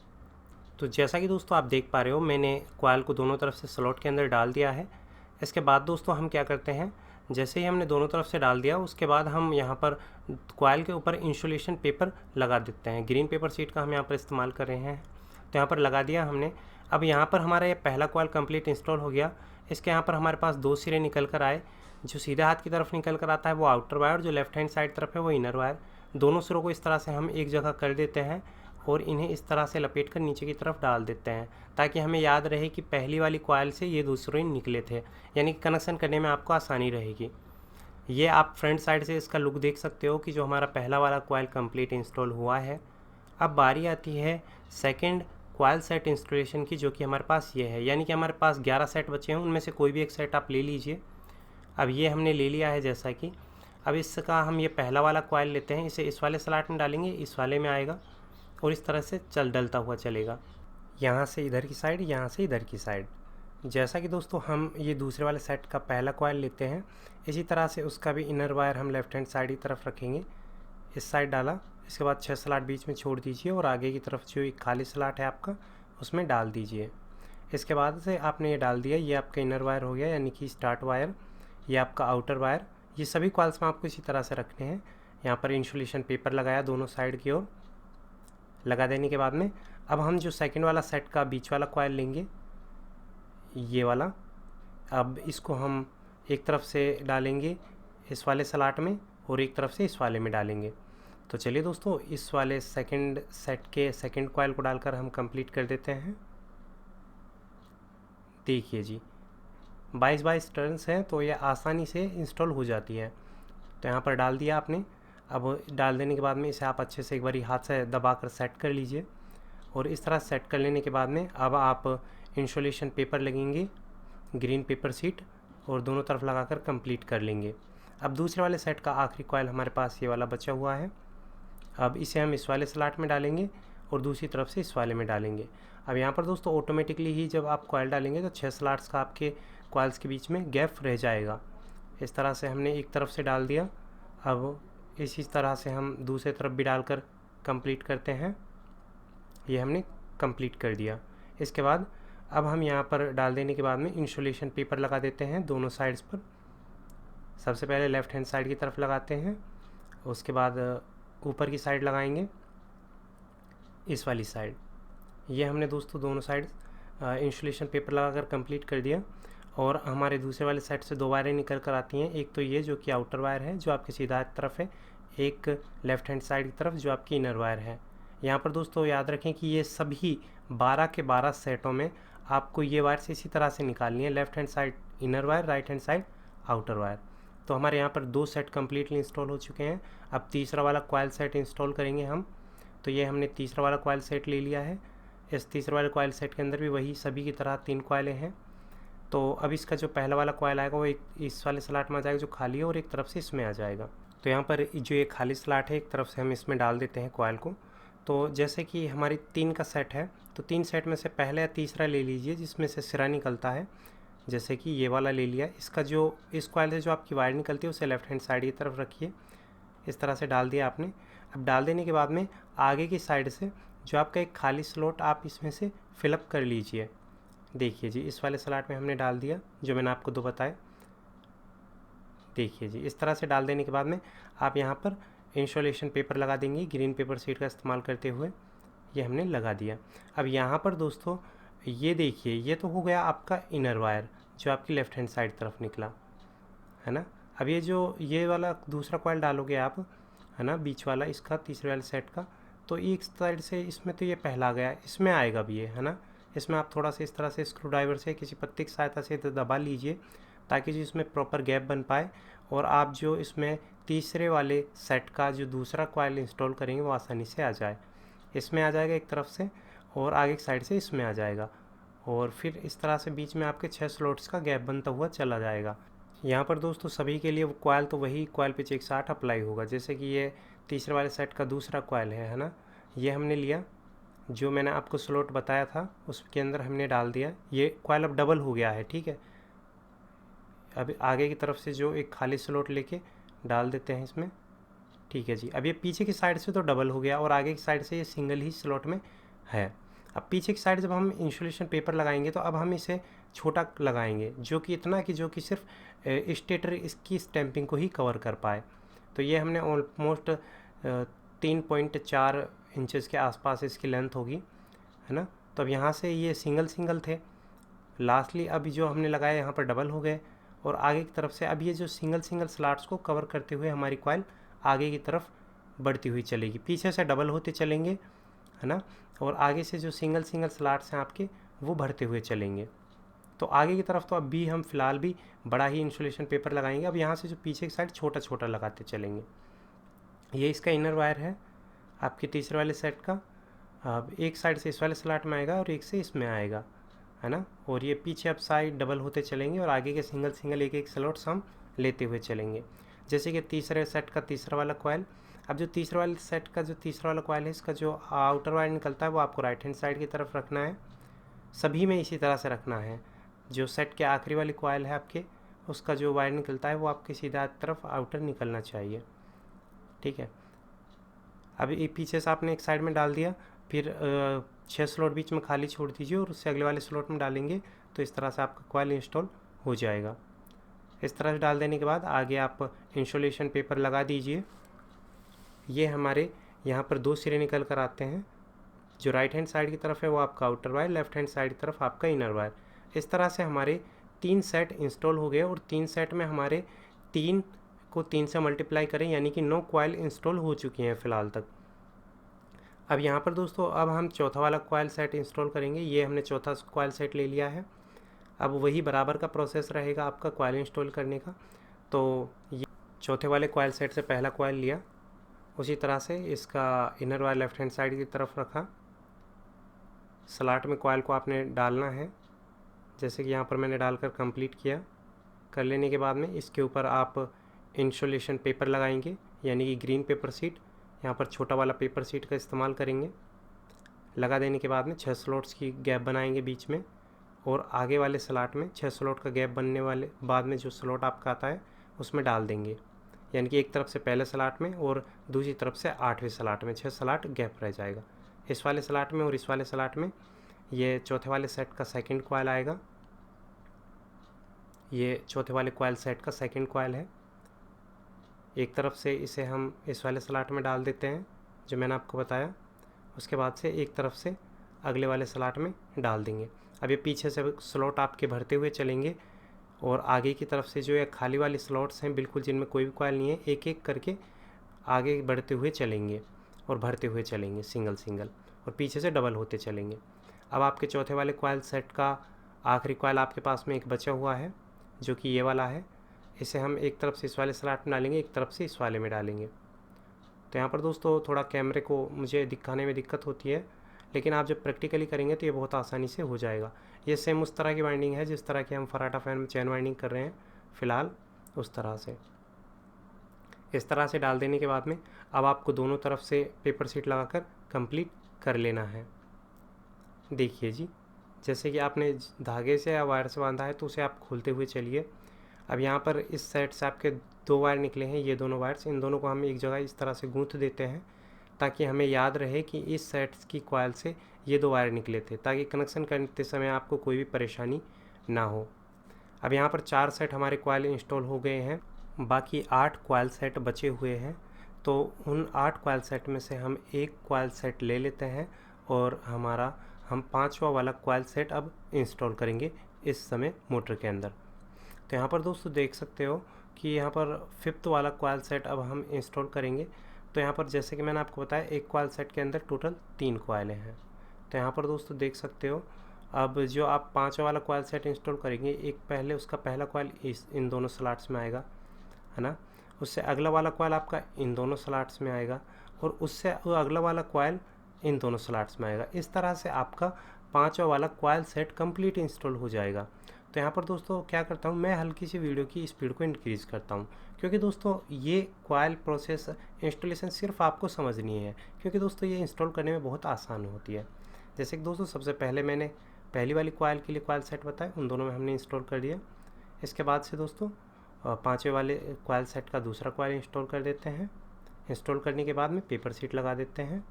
तो जैसा कि दोस्तों आप देख पा रहे हो, मैंने कॉइल को दोनों तरफ से स्लॉट के अंदर डाल दिया है। इसके बाद दोस्तों हम क्या करते हैं, जैसे ही हमने दोनों तरफ से डाल दिया उसके बाद हम यहाँ पर कॉइल के ऊपर इंसुलेशन पेपर लगा देते हैं। ग्रीन पेपर शीट का हम यहाँ पर इस्तेमाल कर रहे हैं, तो यहाँ पर लगा दिया हमने। अब यहाँ पर हमारा ये पहला कॉइल कंप्लीट इंस्टॉल हो गया। इसके यहाँ पर हमारे पास 2 सिरे निकल कर आए। जो सीधे हाथ की तरफ निकल कर आता है वो आउटर वायर, जो लेफ्ट हैंड साइड तरफ है वो इनर वायर। दोनों सिरों को इस तरह से हम एक जगह कर देते हैं और इन्हें इस तरह से लपेट कर नीचे की तरफ डाल देते हैं, ताकि हमें याद रहे कि पहली वाली कॉइल से ये दूसरे निकले थे, यानी कि कनेक्शन करने में आपको आसानी रहेगी। ये आप फ्रंट साइड से इसका लुक देख सकते हो कि जो हमारा पहला वाला कॉइल कंप्लीट इंस्टॉल हुआ है। अब बारी आती है सेकंड कॉइल सेट इंस्टॉलेशन की, जो कि हमारे पास ये है। यानी कि हमारे पास 11 सेट बचे हैं, उनमें से कोई भी एक सेट आप ले लीजिए। अब ये हमने ले लिया है जैसा कि, अब इसका हम ये पहला वाला कॉइल लेते हैं, इसे इस वाले स्लॉट में डालेंगे, इस वाले में आएगा और इस तरह से डलता हुआ चलेगा, यहाँ से इधर की साइड, यहाँ से इधर की साइड। जैसा कि दोस्तों हम ये दूसरे वाले सेट का पहला कॉइल लेते हैं, इसी तरह से उसका भी इनर वायर हम लेफ्ट हैंड साइड की तरफ रखेंगे। इस साइड डाला, इसके बाद 6 स्लॉट बीच में छोड़ दीजिए और आगे की तरफ जो एक खाली स्लॉट है आपका उसमें डाल दीजिए। इसके बाद से आपने ये डाल दिया, ये आपका इनर वायर हो गया, यानी कि स्टार्ट वायर, ये आपका आउटर वायर। ये सभी कॉइल्स में आपको इसी तरह से रखने हैं। यहाँ पर इंसुलेशन पेपर लगाया दोनों साइड की ओर। लगा देने के बाद में अब हम जो सेकंड वाला सेट का बीच वाला कॉइल लेंगे, ये वाला, अब इसको हम एक तरफ से डालेंगे इस वाले स्लॉट में और एक तरफ से इस वाले में डालेंगे। तो चलिए दोस्तों, इस वाले सेकंड सेट के सेकंड कॉइल को डालकर हम कंप्लीट कर देते हैं। देखिए जी 22 टर्न्स हैं, तो ये आसानी से इंस्टॉल हो जाती है। तो यहाँ पर डाल दिया आपने। अब डाल देने के बाद में इसे आप अच्छे से एक बारी हाथ से दबाकर सेट कर लीजिए और इस तरह सेट कर लेने के बाद में अब आप इंसुलेशन पेपर लगेंगे, ग्रीन पेपर शीट, और दोनों तरफ लगाकर कंप्लीट कर लेंगे। अब दूसरे वाले सेट का आखिरी कॉइल हमारे पास ये वाला बचा हुआ है। अब इसे हम इस वाले स्लॉट में डालेंगे और दूसरी तरफ से इस वाले में डालेंगे। अब यहाँ पर दोस्तों ऑटोमेटिकली ही जब आप कॉयल डालेंगे तो 6 स्लॉट्स का आपके कॉइल्स के बीच में गैप रह जाएगा। इस तरह से हमने एक तरफ से डाल दिया। अब इसी तरह से हम दूसरे तरफ भी डालकर कंप्लीट करते हैं। ये हमने कंप्लीट कर दिया। इसके बाद अब हम यहाँ पर डाल देने के बाद में इंसुलेशन पेपर लगा देते हैं दोनों साइड्स पर। सबसे पहले लेफ़्ट हैंड साइड की तरफ लगाते हैं, उसके बाद ऊपर की साइड लगाएंगे, इस वाली साइड। ये हमने दोस्तों दोनों साइड इंसुलेशन पेपर लगाकर कंप्लीट कर दिया। और हमारे दूसरे वाले साइड से 2 वायरें निकल कर आती हैं। एक तो ये जो कि आउटर वायर है जो आपकी सीधा तरफ है, एक लेफ़्ट हैंड साइड की तरफ जो आपकी इनर वायर है। यहाँ पर दोस्तों याद रखें कि ये सभी 12 के 12 सेटों में आपको ये वायर इसी तरह से निकालनी है। Left hand side inner wire, right hand side outer wire. तो हमारे यहाँ पर 2 सेट कम्प्लीटली इंस्टॉल हो चुके हैं। अब तीसरा वाला कॉइल सेट इंस्टॉल करेंगे हम। तो ये हमने तीसरा वाला कॉइल सेट ले लिया है। इस तीसरे वाले कॉइल सेट के अंदर भी वही सभी की तरह 3 कॉइलें हैं। तो अब इसका जो पहला वाला कॉइल आएगा वो एक इस वाले स्लॉट में आ जाएगा जो खाली है, और एक तरफ से इसमें आ जाएगा। तो यहाँ पर जो ये खाली स्लॉट है एक तरफ से हम इसमें डाल देते हैं कॉइल को। तो जैसे कि हमारी 3 का सेट है तो 3 सेट में से पहला या तीसरा ले लीजिए जिसमें से सिरा निकलता है। जैसे कि ये वाला ले लिया। इसका जो इस कॉइल से जो आपकी वायर निकलती है उसे लेफ़्ट हैंड साइड की तरफ रखिए। इस तरह से डाल दिया आपने। अब डाल देने के बाद में आगे की साइड से जो आपका एक खाली स्लॉट आप इसमें से फिलअप कर लीजिए। देखिए जी, इस वाले स्लॉट में हमने डाल दिया जो मैंने आपको 2 बताए। देखिए जी, इस तरह से डाल देने के बाद में आप यहाँ पर इंसुलेशन पेपर लगा देंगे ग्रीन पेपर शीट का इस्तेमाल करते हुए। ये हमने लगा दिया। अब यहाँ पर दोस्तों ये देखिए, ये तो हो गया आपका इनर वायर जो आपकी लेफ़्ट हैंड साइड तरफ निकला है ना। अब ये जो ये वाला दूसरा कॉइल डालोगे आप, है ना, बीच वाला इसका तीसरे वाले सेट का, तो एक साइड से इसमें तो ये पहला आ गया, इसमें आएगा भी ये, है ना। इसमें आप थोड़ा सा इस तरह से स्क्रू ड्राइवर से किसी पत्ती की सहायता से दबा लीजिए ताकि जो इसमें प्रॉपर गैप बन पाए, और आप जो इसमें तीसरे वाले सेट का जो दूसरा कॉइल इंस्टॉल करेंगे वो आसानी से आ जाए। इसमें आ जाएगा एक तरफ से और आगे की साइड से इसमें आ जाएगा, और फिर इस तरह से बीच में आपके 6 स्लॉट्स का गैप बनता हुआ चला जाएगा। यहाँ पर दोस्तों सभी के लिए वो कॉइल तो वही कॉइल पिच 160 अप्लाई होगा। जैसे कि ये तीसरे वाले सेट का दूसरा कॉइल है ना, ये हमने लिया, जो मैंने आपको स्लॉट बताया था उसके अंदर हमने डाल दिया। ये कॉइल अब डबल हो गया है, ठीक है। अब आगे की तरफ से जो एक खाली स्लॉट लेके डाल देते हैं इसमें, ठीक है जी। अब ये पीछे की साइड से तो डबल हो गया और आगे की साइड से ये सिंगल ही स्लॉट में है। अब पीछे की साइड जब हम इंसुलेशन पेपर लगाएंगे तो अब हम इसे छोटा लगाएंगे, जो कि इतना कि जो कि सिर्फ स्टेटर इसकी स्टैंपिंग को ही कवर कर पाए। तो ये हमने ऑलमोस्ट 3.4 इंचेस के आसपास इसकी लेंथ होगी, है ना। तो अब यहाँ से ये सिंगल सिंगल थे, लास्टली अभी जो हमने लगाया यहाँ पर डबल हो गए, और आगे की तरफ से अब ये जो सिंगल सिंगल स्लॉट्स को कवर करते हुए हमारी कॉइल आगे की तरफ बढ़ती हुई चलेगी। पीछे से डबल होते चलेंगे, है ना, और आगे से जो सिंगल सिंगल स्लॉट्स हैं आपके वो भरते हुए चलेंगे। तो आगे की तरफ तो अब भी हम फ़िलहाल भी बड़ा ही इंसुलेशन पेपर लगाएंगे। अब यहाँ से जो पीछे की साइड छोटा छोटा लगाते चलेंगे। ये इसका इनर वायर है आपके तीसरे वाले सेट का। अब एक साइड से इस वाले स्लॉट में आएगा और एक से इसमें आएगा, है ना। और ये पीछे अब साइड डबल होते चलेंगे और आगे के सिंगल सिंगल एक एक स्लॉट्स हम लेते हुए चलेंगे। जैसे कि तीसरे सेट का तीसरा वाला कॉइल, अब जो तीसरे वाले सेट का जो तीसरा वाला कॉइल है इसका जो आउटर वायर निकलता है वो आपको राइट हैंड साइड की तरफ रखना है। सभी में इसी तरह से रखना है। जो सेट के आखिरी वाली कॉइल है आपके, उसका जो वायर निकलता है वो आपकी सीधा तरफ आउटर निकलना चाहिए, ठीक है। अब ये पीछे से आपने एक साइड में डाल दिया, फिर 6 स्लॉट बीच में खाली छोड़ दीजिए और उससे अगले वाले स्लॉट में डालेंगे, तो इस तरह से आपका कॉइल इंस्टॉल हो जाएगा। इस तरह से डाल देने के बाद आगे आप इंसुलेशन पेपर लगा दीजिए। ये हमारे यहाँ पर 2 सिरे निकल कर आते हैं। जो राइट हैंड साइड की तरफ है वो आपका outer wire, left hand side की तरफ आपका इनर वायर। इस तरह से हमारे 3 सेट इंस्टॉल हो गए, और 3 सेट में हमारे 3 को 3 से मल्टीप्लाई करें यानी कि 9 कॉइल इंस्टॉल हो चुकी हैं फ़िलहाल तक। अब यहाँ पर दोस्तों अब हम चौथा वाला कॉइल सेट इंस्टॉल करेंगे। ये हमने चौथा कॉइल सेट ले लिया है। अब वही बराबर का प्रोसेस रहेगा आपका कॉइल इंस्टॉल करने का। तो ये चौथे वाले कॉइल सेट से पहला कॉइल लिया, उसी तरह से इसका inner wire left hand side की तरफ रखा। स्लॉट में कॉइल को आपने डालना है, जैसे कि यहाँ पर मैंने डालकर कंप्लीट किया। कर लेने के बाद में इसके ऊपर आप इंसुलेशन पेपर लगाएंगे यानी कि ग्रीन पेपर शीट। यहाँ पर छोटा वाला पेपर शीट का इस्तेमाल करेंगे। लगा देने के बाद में 6 स्लॉट्स की गैप बनाएंगे बीच में, और आगे वाले स्लॉट में 6 स्लॉट का गैप बनने वाले बाद में जो स्लॉट आपका आता है उसमें डाल देंगे, यानी कि एक तरफ से पहले स्लॉट में और दूसरी तरफ से 8वें स्लॉट में 6 स्लॉट गैप रह जाएगा। इस वाले स्लॉट में और इस वाले स्लॉट में ये चौथे वाले सेट का सेकंड कॉइल आएगा। ये चौथे वाले कॉइल सेट का सेकंड कॉइल है। एक तरफ से इसे हम इस वाले स्लॉट में डाल देते हैं जो मैंने आपको बताया, उसके बाद से एक तरफ से अगले वाले स्लॉट में डाल देंगे। अब ये पीछे से स्लॉट आपके भरते हुए चलेंगे और आगे की तरफ से जो ये खाली वाली स्लॉट्स हैं बिल्कुल जिनमें कोई भी कॉइल नहीं है, एक एक करके आगे बढ़ते हुए चलेंगे और भरते हुए चलेंगे सिंगल सिंगल, और पीछे से डबल होते चलेंगे। अब आपके चौथे वाले कॉइल सेट का आखिरी कॉइल आपके पास में एक बचा हुआ है जो कि ये वाला है। इसे हम एक तरफ से इस वाले स्लॉट में डालेंगे, एक तरफ से इस वाले में डालेंगे। तो यहाँ पर दोस्तों थोड़ा कैमरे को मुझे दिखाने में दिक्कत होती है, लेकिन आप जब प्रैक्टिकली करेंगे तो ये बहुत आसानी से हो जाएगा। ये सेम उस तरह की वाइंडिंग है जिस तरह की हम फराटा फैन में चैन वाइंडिंग कर रहे हैं फ़िलहाल, उस तरह से इस तरह से डाल देने के बाद में अब आपको दोनों तरफ से पेपर शीट लगाकर कंप्लीट कर लेना है। देखिए जी, जैसे कि आपने धागे से या वायर से बांधा है तो उसे आप खोलते हुए चलिए। अब यहाँ पर इस साइड से आपके 2 वायर निकले हैं, ये दोनों वायर्स, इन दोनों को हम एक जगह इस तरह से गूंथ देते हैं ताकि हमें याद रहे कि इस साइड की कॉइल से ये 2 वायर निकले थे, ताकि कनेक्शन करते समय आपको कोई भी परेशानी ना हो। अब यहाँ पर 4 सेट हमारे कॉइल इंस्टॉल हो गए हैं, बाकी 8 कॉइल सेट बचे हुए हैं। तो उन 8 कॉइल सेट में से हम एक कॉइल सेट ले लेते हैं और हम 5वां वाला कॉइल सेट अब इंस्टॉल करेंगे इस समय मोटर के अंदर। तो यहाँ पर दोस्तों देख सकते हो कि यहाँ पर 5th वाला कॉइल सेट अब हम इंस्टॉल करेंगे। तो यहाँ पर जैसे कि मैंने आपको बताया एक कॉइल सेट के अंदर टोटल 3 कॉइलें हैं। तो यहाँ पर दोस्तों देख सकते हो अब जो आप 5वां वाला कॉइल सेट इंस्टॉल करेंगे, एक पहले उसका पहला कॉइल इन दोनों स्लॉट्स में आएगा, है ना। उससे अगला वाला कॉइल आपका इन दोनों स्लॉट्स में आएगा और उससे अगला वाला कॉइल इन दोनों स्लॉट्स में आएगा। इस तरह से आपका 5वां वाला कॉइल सेट कंप्लीट इंस्टॉल हो जाएगा। तो यहाँ पर दोस्तों क्या करता हूँ, मैं हल्की सी वीडियो की स्पीड को इंक्रीज़ करता हूँ, क्योंकि दोस्तों ये कॉइल प्रोसेस इंस्टॉलेशन सिर्फ आपको समझनी है, क्योंकि दोस्तों ये इंस्टॉल करने में बहुत आसान होती है। जैसे कि दोस्तों सबसे पहले मैंने पहली वाली कॉइल के लिए कॉइल सेट बताया, उन दोनों में हमने इंस्टॉल कर दिया। इसके बाद से दोस्तों 5वें वाले कॉइल सेट का दूसरा कॉइल इंस्टॉल कर देते हैं। इंस्टॉल करने के बाद में पेपर शीट लगा देते हैं।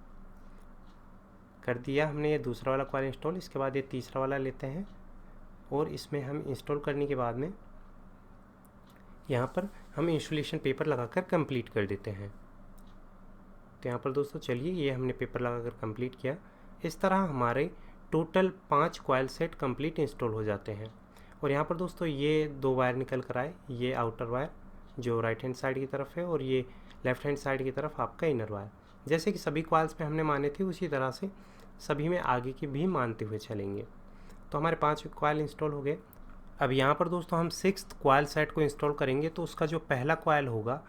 कर दिया हमने ये दूसरा वाला कॉइल इंस्टॉल। इसके बाद ये तीसरा वाला लेते हैं और इसमें हम इंस्टॉल करने के बाद में यहाँ पर हम इंस्टॉलेशन पेपर लगाकर कंप्लीट कर देते हैं। तो यहाँ पर दोस्तों चलिए ये हमने पेपर लगाकर कंप्लीट किया। इस तरह हमारे total 5 coil set complete install हो जाते हैं। और यहाँ पर दोस्तों ये 2 वायर निकल कर आए, ये आउटर वायर जो राइट हैंड साइड की तरफ है और ये लेफ़्ट हैंड साइड की तरफ आपका इनर वायर। जैसे कि सभी कॉइल्स में हमने माने थे उसी तरह से सभी में आगे की भी मानते हुए चलेंगे। तो हमारे 5 कॉइल इंस्टॉल हो गए। अब यहाँ पर दोस्तों हम 6th कॉइल सेट को इंस्टॉल करेंगे। तो उसका जो पहला कॉइल होगा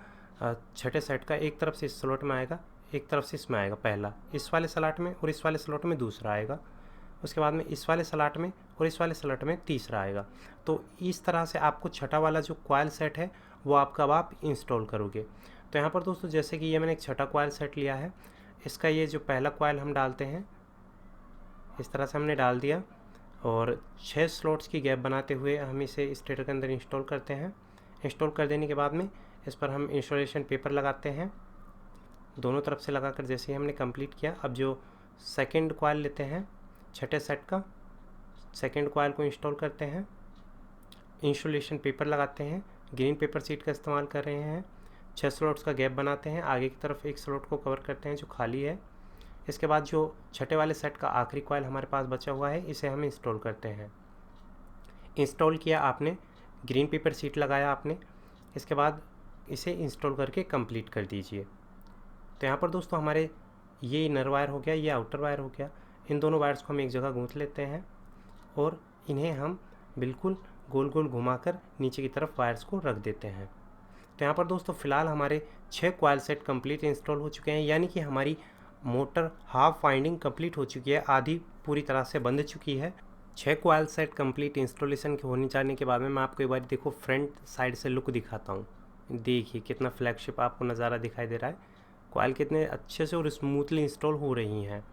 छठे सेट का, एक तरफ से इस स्लॉट में आएगा, एक तरफ से इसमें आएगा पहला, इस वाले स्लॉट में और इस वाले स्लॉट में दूसरा आएगा। उसके बाद में इस वाले स्लॉट में और इस वाले स्लॉट में तीसरा आएगा। तो इस तरह से आपको छठा वाला जो कॉइल सेट है वो आपका अब आप इंस्टॉल करोगे। तो यहाँ पर दोस्तों जैसे कि ये मैंने एक छठा कॉइल सेट लिया है, इसका ये जो पहला कॉइल हम डालते हैं इस तरह से हमने डाल दिया और 6 स्लॉट्स की गैप बनाते हुए हम इसे स्टेटर के अंदर इंस्टॉल करते हैं। इंस्टॉल कर देने के बाद में इस पर हम इंस्टॉलेशन पेपर लगाते हैं दोनों तरफ से लगाकर, जैसे ही हमने कंप्लीट किया। अब जो सेकंड कॉइल लेते हैं छठे सेट का, सेकंड कॉइल को इंस्टॉल करते हैं, इंस्टॉलेशन पेपर लगाते हैं, ग्रीन पेपर शीट का इस्तेमाल कर रहे हैं। 6 स्लॉट्स का गैप बनाते हैं, आगे की तरफ एक स्लॉट को कवर करते हैं जो खाली है। इसके बाद जो छठे वाले सेट का आखिरी कॉइल हमारे पास बचा हुआ है इसे हम इंस्टॉल करते हैं। इंस्टॉल किया आपने, ग्रीन पेपर शीट लगाया आपने, इसके बाद इसे इंस्टॉल करके कंप्लीट कर दीजिए। तो यहाँ पर दोस्तों हमारे ये इनर वायर हो गया, ये आउटर वायर हो गया। इन दोनों वायर्स को हम एक जगह गूंथ लेते हैं और इन्हें हम बिल्कुल गोल गोल घुमाकर नीचे की तरफ वायर्स को रख देते हैं। तो यहाँ पर दोस्तों फ़िलहाल हमारे 6 कॉइल सेट कंप्लीट इंस्टॉल हो चुके हैं, यानी कि हमारी मोटर हाफ वाइंडिंग कंप्लीट हो चुकी है, आधी पूरी तरह से बंध चुकी है। 6 कॉइल सेट कंप्लीट इंस्टॉलेशन के होने जाने के बाद में मैं आपको एक बार देखो फ्रंट साइड से लुक दिखाता हूँ। देखिए कितना फ्लैगशिप आपको नज़ारा दिखाई दे रहा है, कॉइल कितने अच्छे से और स्मूथली इंस्टॉल हो रही हैं।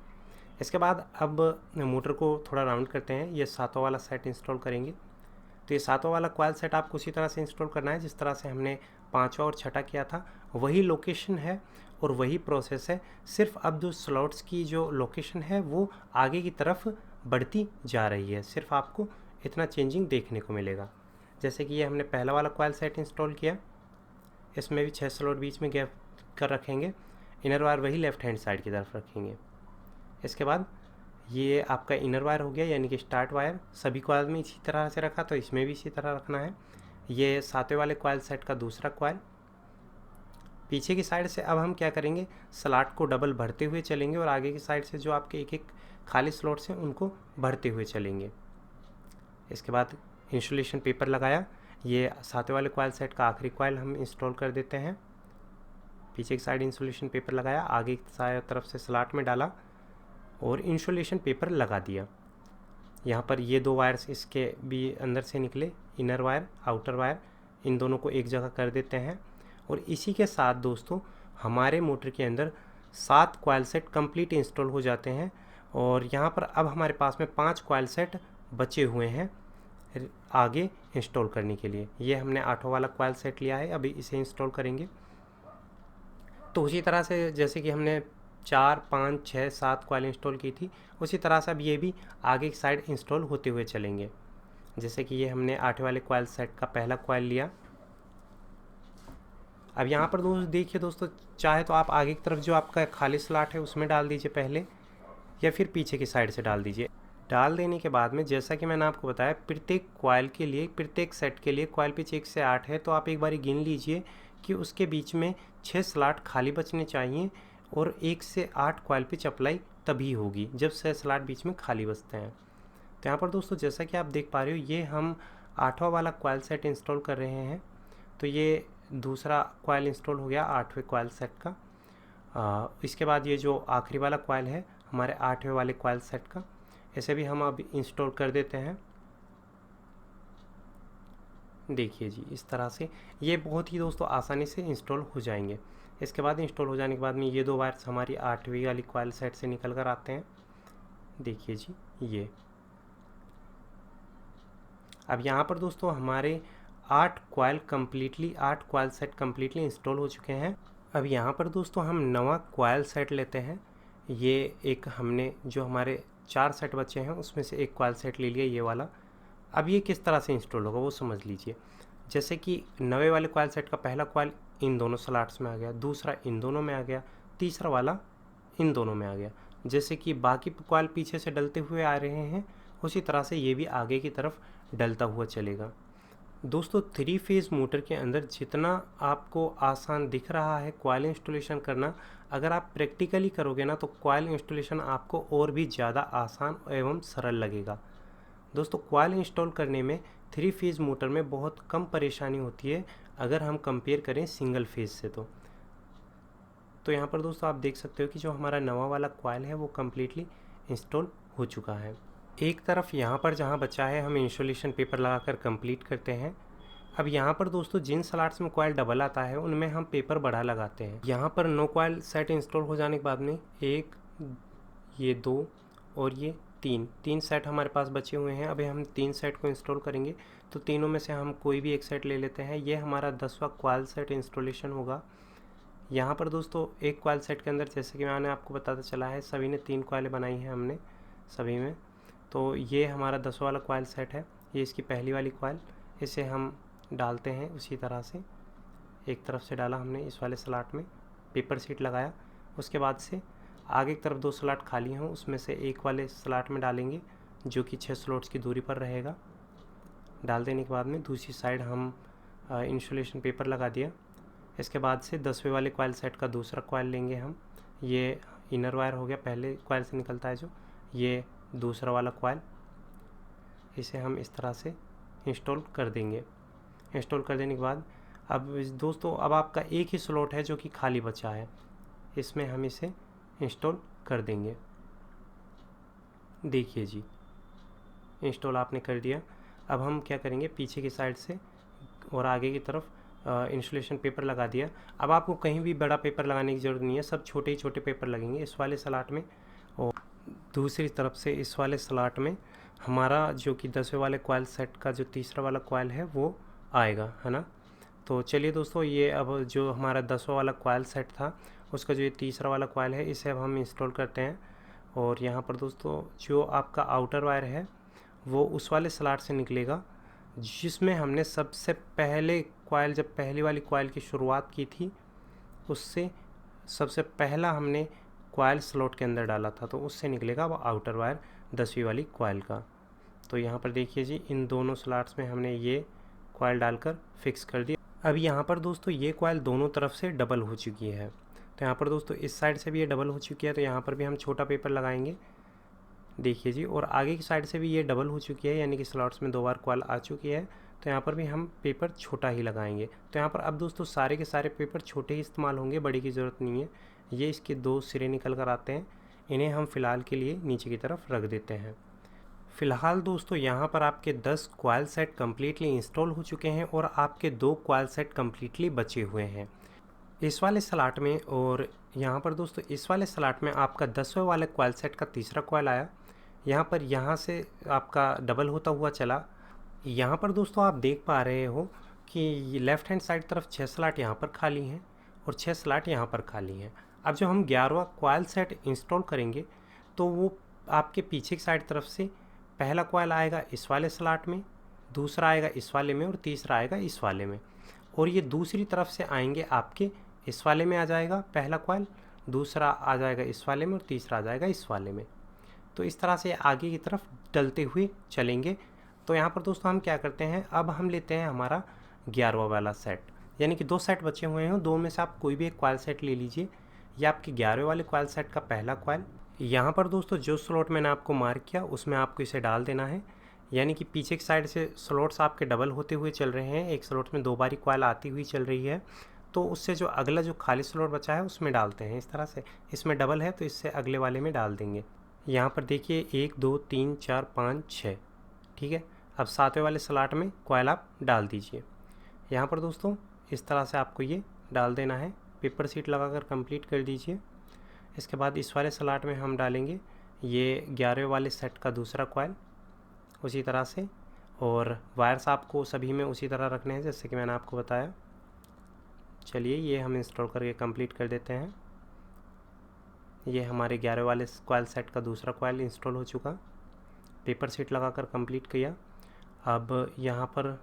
इसके बाद अब मोटर को थोड़ा राउंड करते हैं, ये 7वां वाला सेट इंस्टॉल करेंगे। तो ये 7वां वाला कॉइल सेट आपको उसी तरह से इंस्टॉल करना है जिस तरह से हमने 5वां और 6वां किया था। वही लोकेशन है और वही प्रोसेस है, सिर्फ अब जो स्लॉट्स की जो लोकेशन है वो आगे की तरफ बढ़ती जा रही है। सिर्फ आपको इतना चेंजिंग देखने को मिलेगा। जैसे कि ये हमने पहला वाला कॉइल सेट इंस्टॉल किया, इसमें भी 6 स्लॉट बीच में गैप कर रखेंगे, इनर वायर वही लेफ्ट हैंड साइड की तरफ रखेंगे। इसके बाद ये आपका इनर वायर हो गया, यानी कि स्टार्ट वायर। सभी कॉइल में इसी तरह से रखा, तो इसमें भी इसी तरह रखना है। ये 7वें वाले कॉइल सेट का दूसरा कॉइल। पीछे की साइड से अब हम क्या करेंगे, स्लॉट को डबल भरते हुए चलेंगे और आगे की साइड से जो आपके एक एक खाली स्लॉट्स हैं उनको भरते हुए चलेंगे। इसके बाद इंसुलेशन पेपर लगाया, ये 7वें वाले कॉइल सेट का आखिरी कॉइल हम इंस्टॉल कर देते हैं। पीछे की साइड इंसुलेशन पेपर लगाया, आगे की साइड तरफ से स्लॉट में डाला और इंसुलेशन पेपर लगा दिया। यहाँ पर ये 2 वायर्स इसके भी अंदर से निकले, इनर वायर आउटर वायर, इन दोनों को एक जगह कर देते हैं। और इसी के साथ दोस्तों हमारे मोटर के अंदर 7 कॉइल सेट कंप्लीट इंस्टॉल हो जाते हैं। और यहाँ पर अब हमारे पास में 5 कॉइल सेट बचे हुए हैं आगे इंस्टॉल करने के लिए। ये हमने 8वां वाला कॉइल सेट लिया है, अभी इसे इंस्टॉल करेंगे। तो उसी तरह से जैसे कि हमने 4, 5, 6, 7 कॉइल इंस्टॉल की थी, उसी तरह से अब ये भी आगे की साइड इंस्टॉल होते हुए चलेंगे। जैसे कि ये हमने 8वें वाले कॉइल सेट का पहला कॉइल लिया। अब यहाँ पर देखिए दोस्तों, चाहे तो आप आगे की तरफ जो आपका खाली स्लॉट है उसमें डाल दीजिए पहले, या फिर पीछे की साइड से डाल दीजिए। डाल देने के बाद में जैसा कि मैंने आपको बताया, प्रत्येक कॉइल के लिए, प्रत्येक सेट के लिए कॉइल पिच 1 से 8 है, तो आप एक बार गिन लीजिए कि उसके बीच में 6 स्लॉट खाली बचने चाहिए और 1 से 8 कॉइल पिच अप्लाई तभी होगी जब 6 स्लॉट बीच में खाली बचते हैं। तो यहाँ पर दोस्तों जैसा कि आप देख पा रहे हो, ये हम 8वां वाला कॉइल सेट इंस्टॉल कर रहे हैं। तो ये दूसरा कॉइल इंस्टॉल हो गया 8वें कॉइल सेट का। इसके बाद ये जो आखिरी वाला कॉइल है हमारे 8वें वाले कॉइल सेट का, इसे भी हम अब इंस्टॉल कर देते हैं। देखिए जी, इस तरह से ये बहुत ही दोस्तों आसानी से इंस्टॉल हो जाएंगे। इसके बाद इंस्टॉल हो जाने के बाद में ये 2 वायर्स हमारी 8वीं वाली कॉइल सेट से निकल कर आते हैं। देखिए जी, ये अब यहाँ पर दोस्तों हमारे 8 कॉइल सेट कम्प्लीटली इंस्टॉल हो चुके हैं। अब यहाँ पर दोस्तों हम नवा कॉइल सेट लेते हैं। ये एक हमने जो हमारे 4 सेट बचे हैं उसमें से एक कॉइल सेट ले लिया, ये वाला। अब ये किस तरह से इंस्टॉल होगा वो समझ लीजिए। जैसे कि 9वें वाले कॉइल सेट का पहला कॉइल इन दोनों स्लॉट्स में आ गया, दूसरा इन दोनों में आ गया, तीसरा वाला इन दोनों में आ गया। जैसे कि बाकी कॉइल पीछे से डलते हुए आ रहे हैं, उसी तरह से ये भी आगे की तरफ डलता हुआ चलेगा। दोस्तों 3 फेज़ मोटर के अंदर जितना आपको आसान दिख रहा है कॉइल इंस्टॉलेशन करना, अगर आप प्रैक्टिकली करोगे ना तो कॉइल इंस्टॉलेशन आपको और भी ज़्यादा आसान एवं सरल लगेगा। दोस्तों कॉइल इंस्टॉल करने में 3 फेज़ मोटर में बहुत कम परेशानी होती है अगर हम कंपेयर करें सिंगल फेज़ से। तो यहाँ पर दोस्तों आप देख सकते हो कि जो हमारा नवा वाला कॉइल है वो कम्प्लीटली इंस्टॉल हो चुका है। एक तरफ यहाँ पर जहाँ बचा है हम इंसुलेशन पेपर लगाकर कंप्लीट करते हैं। अब यहाँ पर दोस्तों जिन स्लॉट्स में कॉइल डबल आता है उनमें हम पेपर बड़ा लगाते हैं। यहाँ पर 9 कॉइल सेट इंस्टॉल हो जाने के बाद में 1, ये 2 और ये 3 सेट हमारे पास बचे हुए हैं। अभी हम 3 सेट को इंस्टॉल करेंगे, तो तीनों में से हम कोई भी एक सेट ले लेते हैं। ये हमारा 10वां कॉइल सेट इंस्टॉलेशन होगा। यहाँ पर दोस्तों एक कॉइल सेट के अंदर जैसे कि मैंने आपको बताता चला है, सभी ने 3 कॉइलें बनाई हैं हमने सभी में। तो ये हमारा 10वां वाला कॉइल सेट है, ये इसकी पहली वाली कॉइल, इसे हम डालते हैं उसी तरह से। एक तरफ से डाला हमने इस वाले स्लॉट में, पेपर शीट लगाया। उसके बाद से आगे की तरफ 2 स्लॉट खाली हों, उसमें से एक वाले स्लॉट में डालेंगे जो कि 6 स्लॉट्स की दूरी पर रहेगा। डाल देने के बाद में दूसरी साइड हम इंसुलेशन पेपर लगा दिया। इसके बाद से 10वें वाले कॉइल सेट का दूसरा कॉइल लेंगे हम। ये इनर वायर हो गया, पहले कॉइल से निकलता है जो, ये दूसरा वाला कॉइल, इसे हम इस तरह से इंस्टॉल कर देंगे। इंस्टॉल कर देने के बाद अब दोस्तों अब आपका एक ही स्लॉट है जो कि खाली बचा है, इसमें हम इसे इंस्टॉल कर देंगे। देखिए जी, इंस्टॉल आपने कर दिया। अब हम क्या करेंगे, पीछे की साइड से और आगे की तरफ इंसुलेशन पेपर लगा दिया। अब आपको कहीं भी बड़ा पेपर लगाने की ज़रूरत नहीं है, सब छोटे ही छोटे पेपर लगेंगे इस वाले स्लॉट में। और दूसरी तरफ से इस वाले स्लॉट में हमारा जो कि 10वें वाले कॉइल सेट का जो तीसरा वाला कॉइल है वो आएगा, है ना। तो चलिए दोस्तों, ये अब जो हमारा 10वां वाला कॉइल सेट था उसका जो ये तीसरा वाला कॉइल है इसे अब हम इंस्टॉल करते हैं। और यहाँ पर दोस्तों जो आपका आउटर वायर है वो उस वाले स्लॉट से निकलेगा जिसमें हमने सबसे पहले कॉइल, जब पहली वाली कॉइल की शुरुआत की थी उससे सबसे पहला हमने कॉइल स्लॉट के अंदर डाला था, तो उससे निकलेगा वो आउटर वायर 10वीं वाली कॉइल का। तो यहाँ पर देखिए जी, इन दोनों स्लॉट्स में हमने ये कॉइल डालकर फिक्स कर दिया। अब यहाँ पर दोस्तों ये कॉइल दोनों तरफ से डबल हो चुकी है। तो यहाँ पर दोस्तों इस साइड से भी ये डबल हो चुकी है, तो यहाँ पर भी हम छोटा पेपर लगाएंगे, देखिए जी। और आगे की साइड से भी ये डबल हो चुकी है, यानी कि स्लॉट्स में 2 बार कॉइल आ चुकी है, तो यहाँ पर भी हम पेपर छोटा ही लगाएंगे। तो यहाँ पर अब दोस्तों सारे के सारे पेपर छोटे ही इस्तेमाल होंगे, बड़ी की ज़रूरत नहीं है। ये इसके 2 सिरे निकल कर आते हैं, इन्हें हम फ़िलहाल के लिए नीचे की तरफ रख देते हैं। फ़िलहाल दोस्तों यहाँ पर आपके 10 कॉइल सेट कम्प्लीटली इंस्टॉल हो चुके हैं और आपके 2 कॉइल सेट कम्प्लीटली बचे हुए हैं इस वाले स्लॉट में। और यहाँ पर दोस्तों इस वाले स्लॉट में आपका 10वें वाले कॉइल सेट का तीसरा कॉइल आया, यहाँ से आपका डबल होता हुआ चला। यहाँ पर दोस्तों आप देख पा रहे हो कि लेफ़्ट हैंड साइड तरफ 6 स्लॉट यहाँ पर खाली हैं और 6 स्लॉट यहाँ पर खाली हैं। अब जब हम 11वां कॉइल सेट इंस्टॉल करेंगे तो वो आपके पीछे की साइड तरफ से पहला कॉइल आएगा इस वाले स्लॉट में, दूसरा आएगा इस वाले में और तीसरा आएगा इस वाले में। और ये दूसरी तरफ से आएंगे आपके इस वाले में आ जाएगा पहला कॉइल, दूसरा आ जाएगा इस वाले में और तीसरा आ जाएगा इस वाले में। तो इस तरह से आगे की तरफ डलते हुए चलेंगे। तो यहाँ पर दोस्तों हम क्या करते हैं, अब हम लेते हैं हमारा 11वां वाला सेट, यानी कि 2 सेट बचे हुए हैं, 2 में से आप कोई भी एक कॉइल सेट ले लीजिए। ये आपके 11वें वाले कॉइल सेट का पहला कॉइल। यहाँ पर दोस्तों जो स्लॉट मैंने आपको मार्क किया उसमें आपको इसे डाल देना है, यानी कि पीछे की साइड से स्लॉट्स आपके डबल होते हुए चल रहे हैं, एक स्लॉट में 2 बारी कॉइल आती हुई चल रही है, तो उससे जो अगला जो खाली स्लॉट बचा है उसमें डालते हैं। इस तरह से इसमें डबल है तो इससे अगले वाले में डाल देंगे। यहाँ पर देखिए 1 2 3 4 5 6, ठीक है। अब 7वें वाले स्लॉट में कॉइल आप डाल दीजिए। यहाँ पर दोस्तों इस तरह से आपको ये डाल देना है, पेपर शीट लगाकर कंप्लीट कर दीजिए। इसके बाद इस वाले स्लॉट में हम डालेंगे ये 11वें वाले सेट का दूसरा कॉइल उसी तरह से, और वायर्स आपको सभी में उसी तरह रखने हैं जैसे कि मैंने आपको बताया। चलिए ये हम इंस्टॉल करके कंप्लीट कर देते हैं। ये हमारे 11वें वाले कॉइल सेट का दूसरा कॉइल इंस्टॉल हो चुका, पेपर शीट लगाकर कंप्लीट किया। अब यहाँ पर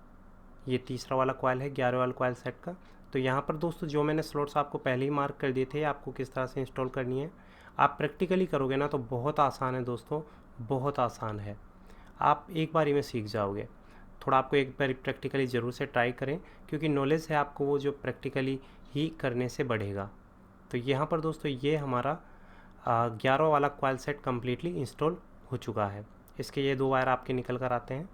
ये तीसरा वाला कॉइल है 11वें वाले कॉइल सेट का। तो यहाँ पर दोस्तों जो मैंने स्लॉट्स आपको पहले ही मार्क कर दिए थे आपको किस तरह से इंस्टॉल करनी है, आप प्रैक्टिकली करोगे ना तो बहुत आसान है दोस्तों, बहुत आसान है, आप एक बार ही में सीख जाओगे। थोड़ा आपको एक बार प्रैक्टिकली ज़रूर से ट्राई करें, क्योंकि नॉलेज है आपको वो जो प्रैक्टिकली ही करने से बढ़ेगा। तो यहाँ पर दोस्तों ये हमारा 11वां वाला कॉइल सेट कम्प्लीटली इंस्टॉल हो चुका है। इसके ये 2 वायर आपके निकल कर आते हैं।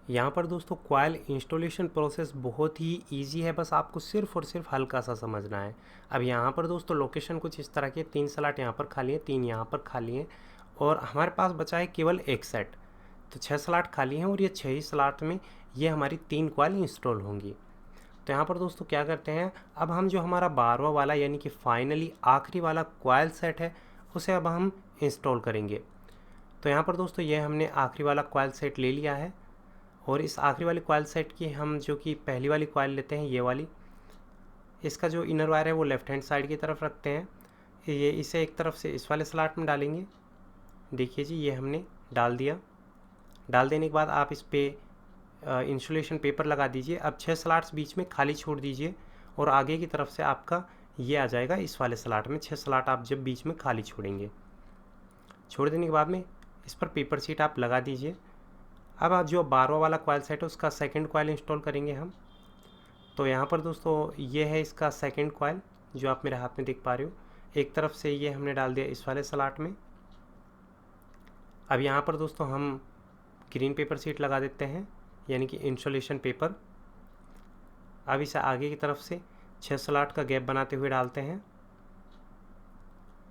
यहाँ पर दोस्तों कॉइल इंस्टॉलेशन प्रोसेस बहुत ही इजी है, बस आपको सिर्फ और सिर्फ हल्का सा समझना है। अब यहाँ पर दोस्तों लोकेशन कुछ इस तरह की है, 3 स्लॉट यहाँ पर खाली है, 3 यहाँ पर खाली हैं और हमारे पास बचा है केवल एक सेट। तो 6 स्लॉट खाली हैं और ये 6 ही स्लॉट में ये हमारी 3 कॉइल इंस्टॉल होंगी। तो यहाँ पर दोस्तों क्या करते हैं, अब हम जो हमारा 12वां वाला यानी कि फाइनली आखिरी वाला कॉइल सेट है उसे अब हम इंस्टॉल करेंगे। तो यहाँ पर दोस्तों ये हमने आखिरी वाला कॉइल सेट ले लिया है और इस आखिरी वाली कॉइल सेट की हम जो कि पहली वाली कॉइल लेते हैं ये वाली, इसका जो इनर वायर है वो लेफ़्ट हैंड साइड की तरफ रखते हैं। ये इसे एक तरफ से इस वाले स्लॉट में डालेंगे, देखिए जी ये हमने डाल दिया। डाल देने के बाद आप इस पर इंसुलेशन पेपर लगा दीजिए। अब 6 स्लॉट्स बीच में खाली छोड़ दीजिए और आगे की तरफ से आपका ये आ जाएगा इस वाले स्लॉट में। 6 स्लॉट आप जब बीच में खाली छोड़ेंगे, छोड़ देने के बाद में इस पर पेपर शीट आप लगा दीजिए। अब आप जो 12वां वाला कॉइल सेट है उसका सेकंड कॉइल इंस्टॉल करेंगे हम। तो यहाँ पर दोस्तों ये है इसका सेकंड कॉइल जो आप मेरे हाथ में देख पा रहे हो। एक तरफ से ये हमने डाल दिया इस वाले स्लॉट में। अब यहाँ पर दोस्तों हम ग्रीन पेपर शीट लगा देते हैं, यानी कि इंसुलेशन पेपर। अब इसे आगे की तरफ से 6 स्लॉट का गैप बनाते हुए डालते हैं।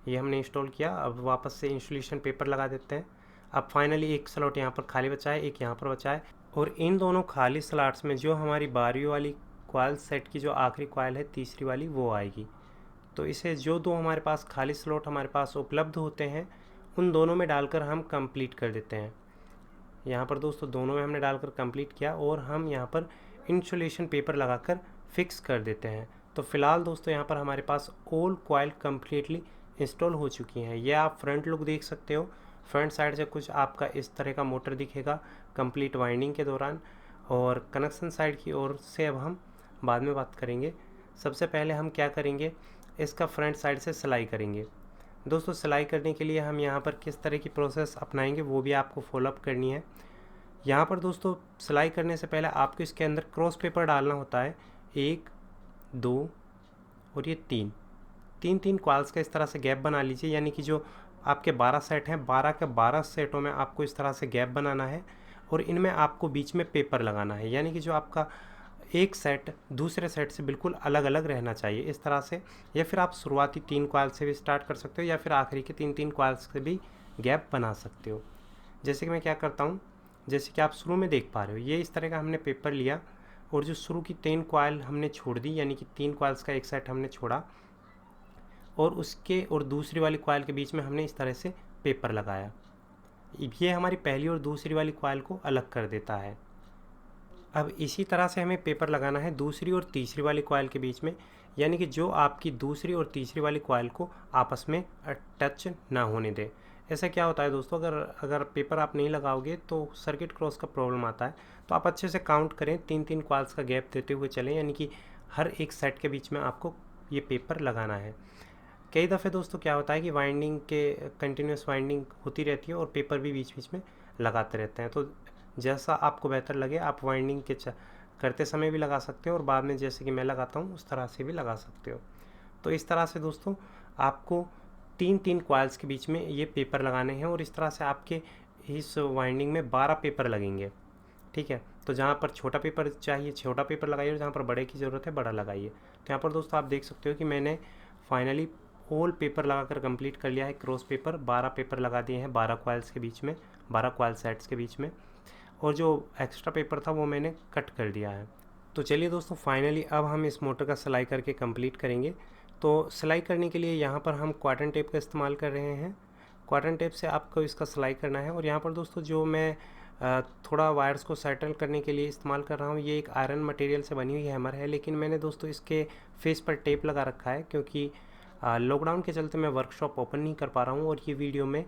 ये हमने इंस्टॉल किया। अब वापस से इंसुलेशन पेपर लगा देते हैं। अब फाइनली एक स्लॉट यहाँ पर खाली बचा है, एक यहाँ पर बचा है और इन दोनों खाली स्लॉट्स में जो हमारी 12वीं वाली कॉइल सेट की जो आखिरी कॉइल है तीसरी वाली वो आएगी। तो इसे जो 2 हमारे पास खाली स्लॉट हमारे पास उपलब्ध होते हैं उन दोनों में डालकर हम कंप्लीट कर देते हैं। यहाँ पर दोस्तों दोनों में हमने डालकर कंप्लीट किया और हम यहाँ पर इंसुलेशन पेपर लगाकर फिक्स कर देते हैं। तो फिलहाल दोस्तों यहाँ पर हमारे पास ऑल कॉइल कम्प्लीटली इंस्टॉल हो चुकी हैं। ये आप फ्रंट लुक देख सकते हो। फ्रंट साइड से कुछ आपका इस तरह का मोटर दिखेगा कंप्लीट वाइंडिंग के दौरान, और कनेक्शन साइड की ओर से अब हम बाद में बात करेंगे। सबसे पहले हम क्या करेंगे, इसका फ्रंट साइड से सिलाई करेंगे। दोस्तों सिलाई करने के लिए हम यहाँ पर किस तरह की प्रोसेस अपनाएंगे वो भी आपको फॉलोअप करनी है। यहाँ पर दोस्तों सिलाई करने से पहले आपको इसके अंदर क्रॉस पेपर डालना होता है। 1, 2 और ये 3 क्वाल्स का इस तरह से गैप बना लीजिए, यानी कि जो आपके 12 सेट हैं 12 के 12 सेटों में आपको इस तरह से गैप बनाना है और इनमें आपको बीच में पेपर लगाना है, यानी कि जो आपका एक सेट दूसरे सेट से बिल्कुल अलग अलग रहना चाहिए इस तरह से। या फिर आप शुरुआती 3 क्वाल से भी स्टार्ट कर सकते हो या फिर आखिरी के 3 क्वाल्स से भी गैप बना सकते हो। जैसे कि मैं क्या करता हूँ, जैसे कि आप शुरू में देख पा रहे हो, ये इस तरह का हमने पेपर लिया और जो शुरू की 3 क्वाइल हमने छोड़ दी, यानी कि 3 क्वाइल्स का एक सेट हमने छोड़ा और उसके और दूसरी वाली क्वाइल के बीच में हमने इस तरह से पेपर लगाया। ये हमारी पहली और दूसरी वाली क्वाइल को अलग कर देता है। अब इसी तरह से हमें पेपर लगाना है दूसरी और तीसरी वाली क्वाइल के बीच में, यानी कि जो आपकी दूसरी और तीसरी वाली क्वाइल को आपस में टच ना होने दे। ऐसा क्या होता है दोस्तों, अगर पेपर आप नहीं लगाओगे तो सर्किट क्रॉस का प्रॉब्लम आता है। तो आप अच्छे से काउंट करें, 3 क्वाइल्स का गैप देते हुए चलें, यानी कि हर एक सेट के बीच में आपको ये पेपर लगाना है। कई दफ़े दोस्तों क्या होता है कि वाइंडिंग के कंटिन्यूस वाइंडिंग होती रहती है और पेपर भी बीच बीच में लगाते रहते हैं। तो जैसा आपको बेहतर लगे आप वाइंडिंग के करते समय भी लगा सकते हो और बाद में जैसे कि मैं लगाता हूँ उस तरह से भी लगा सकते हो। तो इस तरह से दोस्तों आपको 3 क्वाइल्स के बीच में ये पेपर लगाने हैं और इस तरह से आपके इस वाइंडिंग में 12 पेपर लगेंगे। ठीक है, तो जहाँ पर छोटा पेपर चाहिए छोटा पेपर लगाइए और जहाँ पर बड़े की ज़रूरत है बड़ा लगाइए। तो यहाँ पर दोस्तों आप देख सकते हो कि मैंने फाइनली ऑल पेपर लगाकर कंप्लीट कर लिया है। क्रॉस पेपर 12 पेपर लगा दिए हैं 12 क्वाइल्स के बीच में, 12 क्वाइल सेट्स के बीच में, और जो एक्स्ट्रा पेपर था वो मैंने कट कर दिया है। तो चलिए दोस्तों फाइनली अब हम इस मोटर का सिलाई करके कंप्लीट करेंगे। तो सिलाई करने के लिए यहाँ पर हम क्वार्टन टेप का इस्तेमाल कर रहे हैं। क्वार्टन टेप से आपको इसका सिलाई करना है। और यहाँ पर दोस्तों जो मैं थोड़ा वायर्स को सेटल करने के लिए इस्तेमाल कर रहा हूँ, ये एक आयरन मटेरियल से बनी हुई हैमर है, लेकिन मैंने दोस्तों इसके फेस पर टेप लगा रखा है क्योंकि लॉकडाउन के चलते मैं वर्कशॉप ओपन नहीं कर पा रहा हूँ और ये वीडियो मैं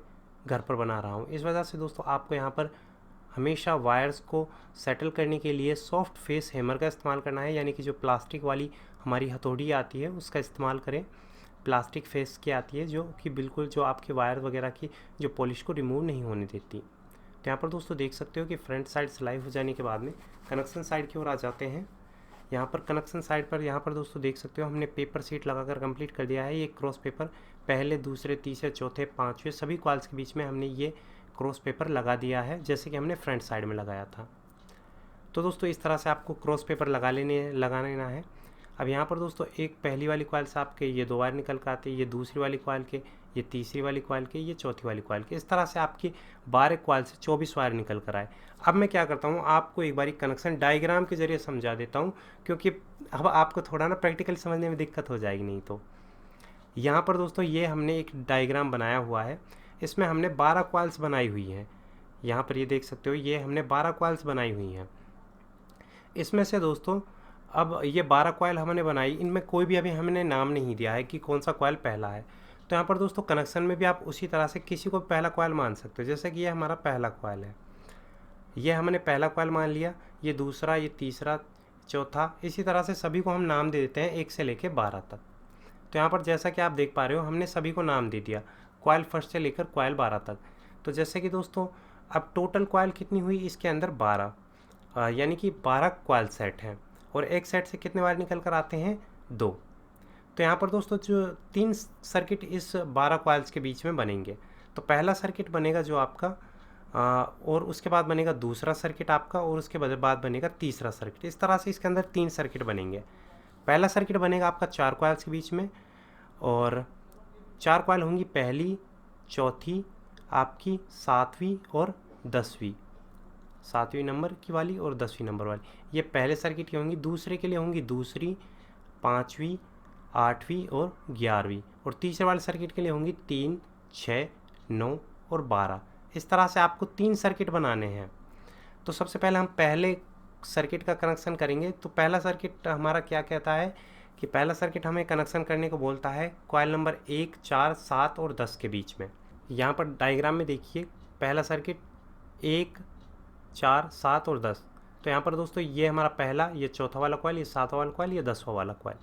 घर पर बना रहा हूँ। इस वजह से दोस्तों आपको यहाँ पर हमेशा वायर्स को सेटल करने के लिए सॉफ्ट फेस हैमर का इस्तेमाल करना है, यानी कि जो प्लास्टिक वाली हमारी हथौड़ी आती है उसका इस्तेमाल करें। प्लास्टिक फेस की आती है जो कि बिल्कुल जो आपके वायर वगैरह की जो पॉलिश को रिमूव नहीं होने देती। तो यहाँ पर दोस्तों देख सकते हो कि फ्रंट साइड सिलाई हो जाने के बाद में कनेक्शन साइड की ओर आ जाते हैं। यहाँ पर कनेक्शन साइड पर यहाँ पर दोस्तों देख सकते हो हमने पेपर सीट लगाकर कंप्लीट कर दिया है। ये क्रॉस पेपर पहले दूसरे तीसरे चौथे पाँचवें सभी क्वाल्स के बीच में हमने ये क्रॉस पेपर लगा दिया है, जैसे कि हमने फ्रंट साइड में लगाया था। तो दोस्तों इस तरह से आपको क्रॉस पेपर लगा लेना है। अब यहाँ पर दोस्तों एक पहली वाली क्वाइल से आपके ये 2 वायर निकल कर आते हैं, ये दूसरी वाली क्वाइल के, ये तीसरी वाली क्वाइल के, ये चौथी वाली क्वाइल के। इस तरह से आपकी 12 क्वाइल से 24 वायर निकल कर आए। अब मैं क्या करता हूँ, आपको एक बारी कनेक्शन डायग्राम के ज़रिए समझा देता हूँ, क्योंकि अब आपको थोड़ा ना प्रैक्टिकल समझने में दिक्कत हो जाएगी नहीं तो। यहाँ पर दोस्तों ये हमने एक डायग्राम बनाया हुआ है, इसमें हमने 12 क्वाइल्स बनाई हुई हैं। यहाँ पर ये देख सकते हो ये हमने 12 क्वाइल्स बनाई हुई हैं। इसमें से दोस्तों अब ये 12 क्वाइल हमने बनाई, इनमें कोई भी अभी हमने नाम नहीं दिया है कि कौन सा क्वाइल पहला है। तो यहाँ पर दोस्तों कनेक्शन में भी आप उसी तरह से किसी को पहला क्वाइल मान सकते हो। जैसे कि ये हमारा पहला क्वाइल है, ये हमने पहला क्वाइल मान लिया, ये दूसरा, ये तीसरा, चौथा, इसी तरह से सभी को हम नाम दे देते हैं 1 से लेकर 12 तक। तो यहाँ पर जैसा कि आप देख पा रहे हो हमने सभी को नाम दे दिया, क्वाइल फर्स्ट से लेकर क्वाइल 12 तक। तो जैसे कि दोस्तों अब टोटल क्वाइल कितनी हुई इसके अंदर 12, यानी कि 12 क्वाइल सेट हैं और एक सेट से कितने वायर निकल कर आते हैं 2। तो यहाँ पर दोस्तों जो 3 सर्किट इस 12 क्वाइल्स के बीच में बनेंगे। तो पहला सर्किट बनेगा जो आपका और उसके बाद बनेगा दूसरा सर्किट आपका और उसके बाद बनेगा तीसरा सर्किट। इस तरह से इसके अंदर 3 सर्किट बनेंगे। पहला सर्किट बनेगा आपका 4 क्वाइल्स के बीच में और 4 क्वाइल होंगी पहली, चौथी, आपकी 7वीं और 10वीं, 7वीं नंबर की वाली और 10वीं नंबर वाली। ये पहले सर्किट की होंगी। दूसरे के लिए होंगी दूसरी, 5वीं, 8वीं और 11वीं। और तीसरे वाले सर्किट के लिए होंगी 3, 6, 9 और 12। इस तरह से आपको 3 सर्किट बनाने हैं। तो सबसे पहले हम पहले सर्किट का कनेक्शन करेंगे। तो पहला सर्किट हमारा क्या कहता है कि पहला सर्किट हमें कनेक्शन करने को बोलता है कॉइल नंबर 1, 4, 7 और 10 के बीच में। यहाँ पर डायग्राम में देखिए पहला सर्किट 1, 4, 7 और 10। तो यहाँ पर दोस्तों ये हमारा पहला, ये चौथा वाला कॉइल, ये 7वां वाला कॉइल, ये 10वां वाला कॉइल।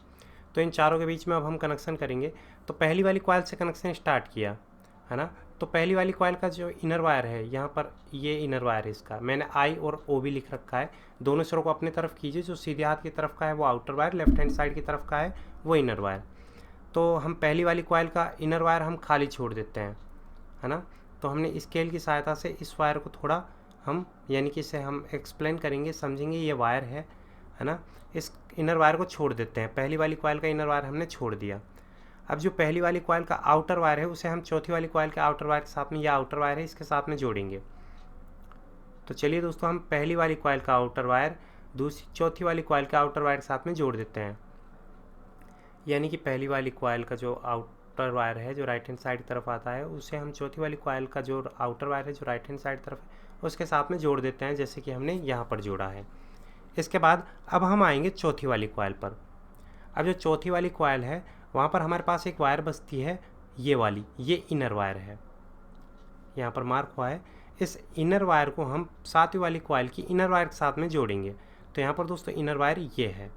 तो इन चारों के बीच में अब हम कनेक्शन करेंगे। तो पहली वाली कॉइल से कनेक्शन स्टार्ट किया है ना। तो पहली वाली कॉइल का जो इनर वायर है, यहाँ पर ये इनर वायर है इसका, मैंने आई और ओ भी लिख रखा है। दोनों सिरों को अपनी तरफ कीजिए। जो सीधे हाथ की तरफ का है वो outer wire, left hand side की तरफ का है वो इनर वायर। तो हम पहली वाली कॉइल का इनर वायर हम खाली छोड़ देते हैं, है ना। तो हमने स्केल की सहायता से इस वायर को थोड़ा हम, यानी कि इसे हम एक्सप्लेन करेंगे, समझेंगे ये वायर है ना। इस इनर वायर को छोड़ देते हैं। पहली वाली कॉइल का इनर वायर हमने छोड़ दिया। अब जो पहली वाली कॉइल का आउटर वायर है उसे हम चौथी वाली कॉइल के आउटर वायर के साथ में, यह आउटर वायर है, इसके साथ में जोड़ेंगे। तो चलिए दोस्तों, हम पहली वाली कॉइल का आउटर वायर चौथी वाली कॉइल के आउटर वायर के साथ में जोड़ देते हैं। यानी कि पहली वाली कॉइल का जो आउटर वायर है जो राइट हैंड साइड की तरफ आता है, उसे हम चौथी वाली कॉइल का जो आउटर वायर है जो राइट हैंड साइड तरफ है उसके साथ में जोड़ देते हैं, जैसे कि हमने यहाँ पर जोड़ा है। इसके बाद अब हम आएंगे चौथी वाली कॉइल पर। अब जो चौथी वाली कॉइल है वहाँ पर हमारे पास एक वायर बचती है, ये वाली, ये इनर वायर है, यहाँ पर मार्क हुआ है। इस इनर वायर को हम सातवीं वाली कॉइल की इनर वायर के साथ में जोड़ेंगे। तो यहाँ पर दोस्तों इनर वायर ये है।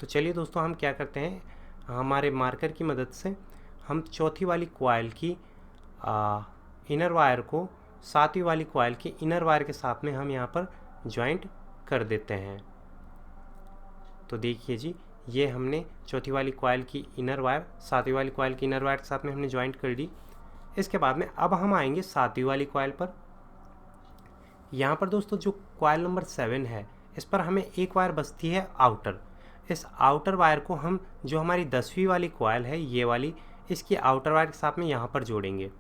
तो चलिए दोस्तों, हम क्या करते हैं, हमारे मार्कर की मदद से हम चौथी वाली कॉइल की इनर वायर को सातवीं वाली कॉइल की इनर वायर के साथ में हम यहाँ पर ज्वाइंट कर देते हैं। तो देखिए जी, ये हमने चौथी वाली कॉइल की इनर वायर सातवीं वाली कॉइल की इनर वायर के साथ में हमने ज्वाइंट कर दी। इसके बाद में अब हम आएंगे सातवीं वाली कॉइल पर। यहाँ पर दोस्तों जो कॉइल नंबर 7 है, इस पर हमें एक वायर बचती है आउटर। इस आउटर वायर को हम जो हमारी 10वीं वाली कॉइल है ये वाली, इसकी आउटर वायर के साथ में यहाँ पर जोड़ेंगे।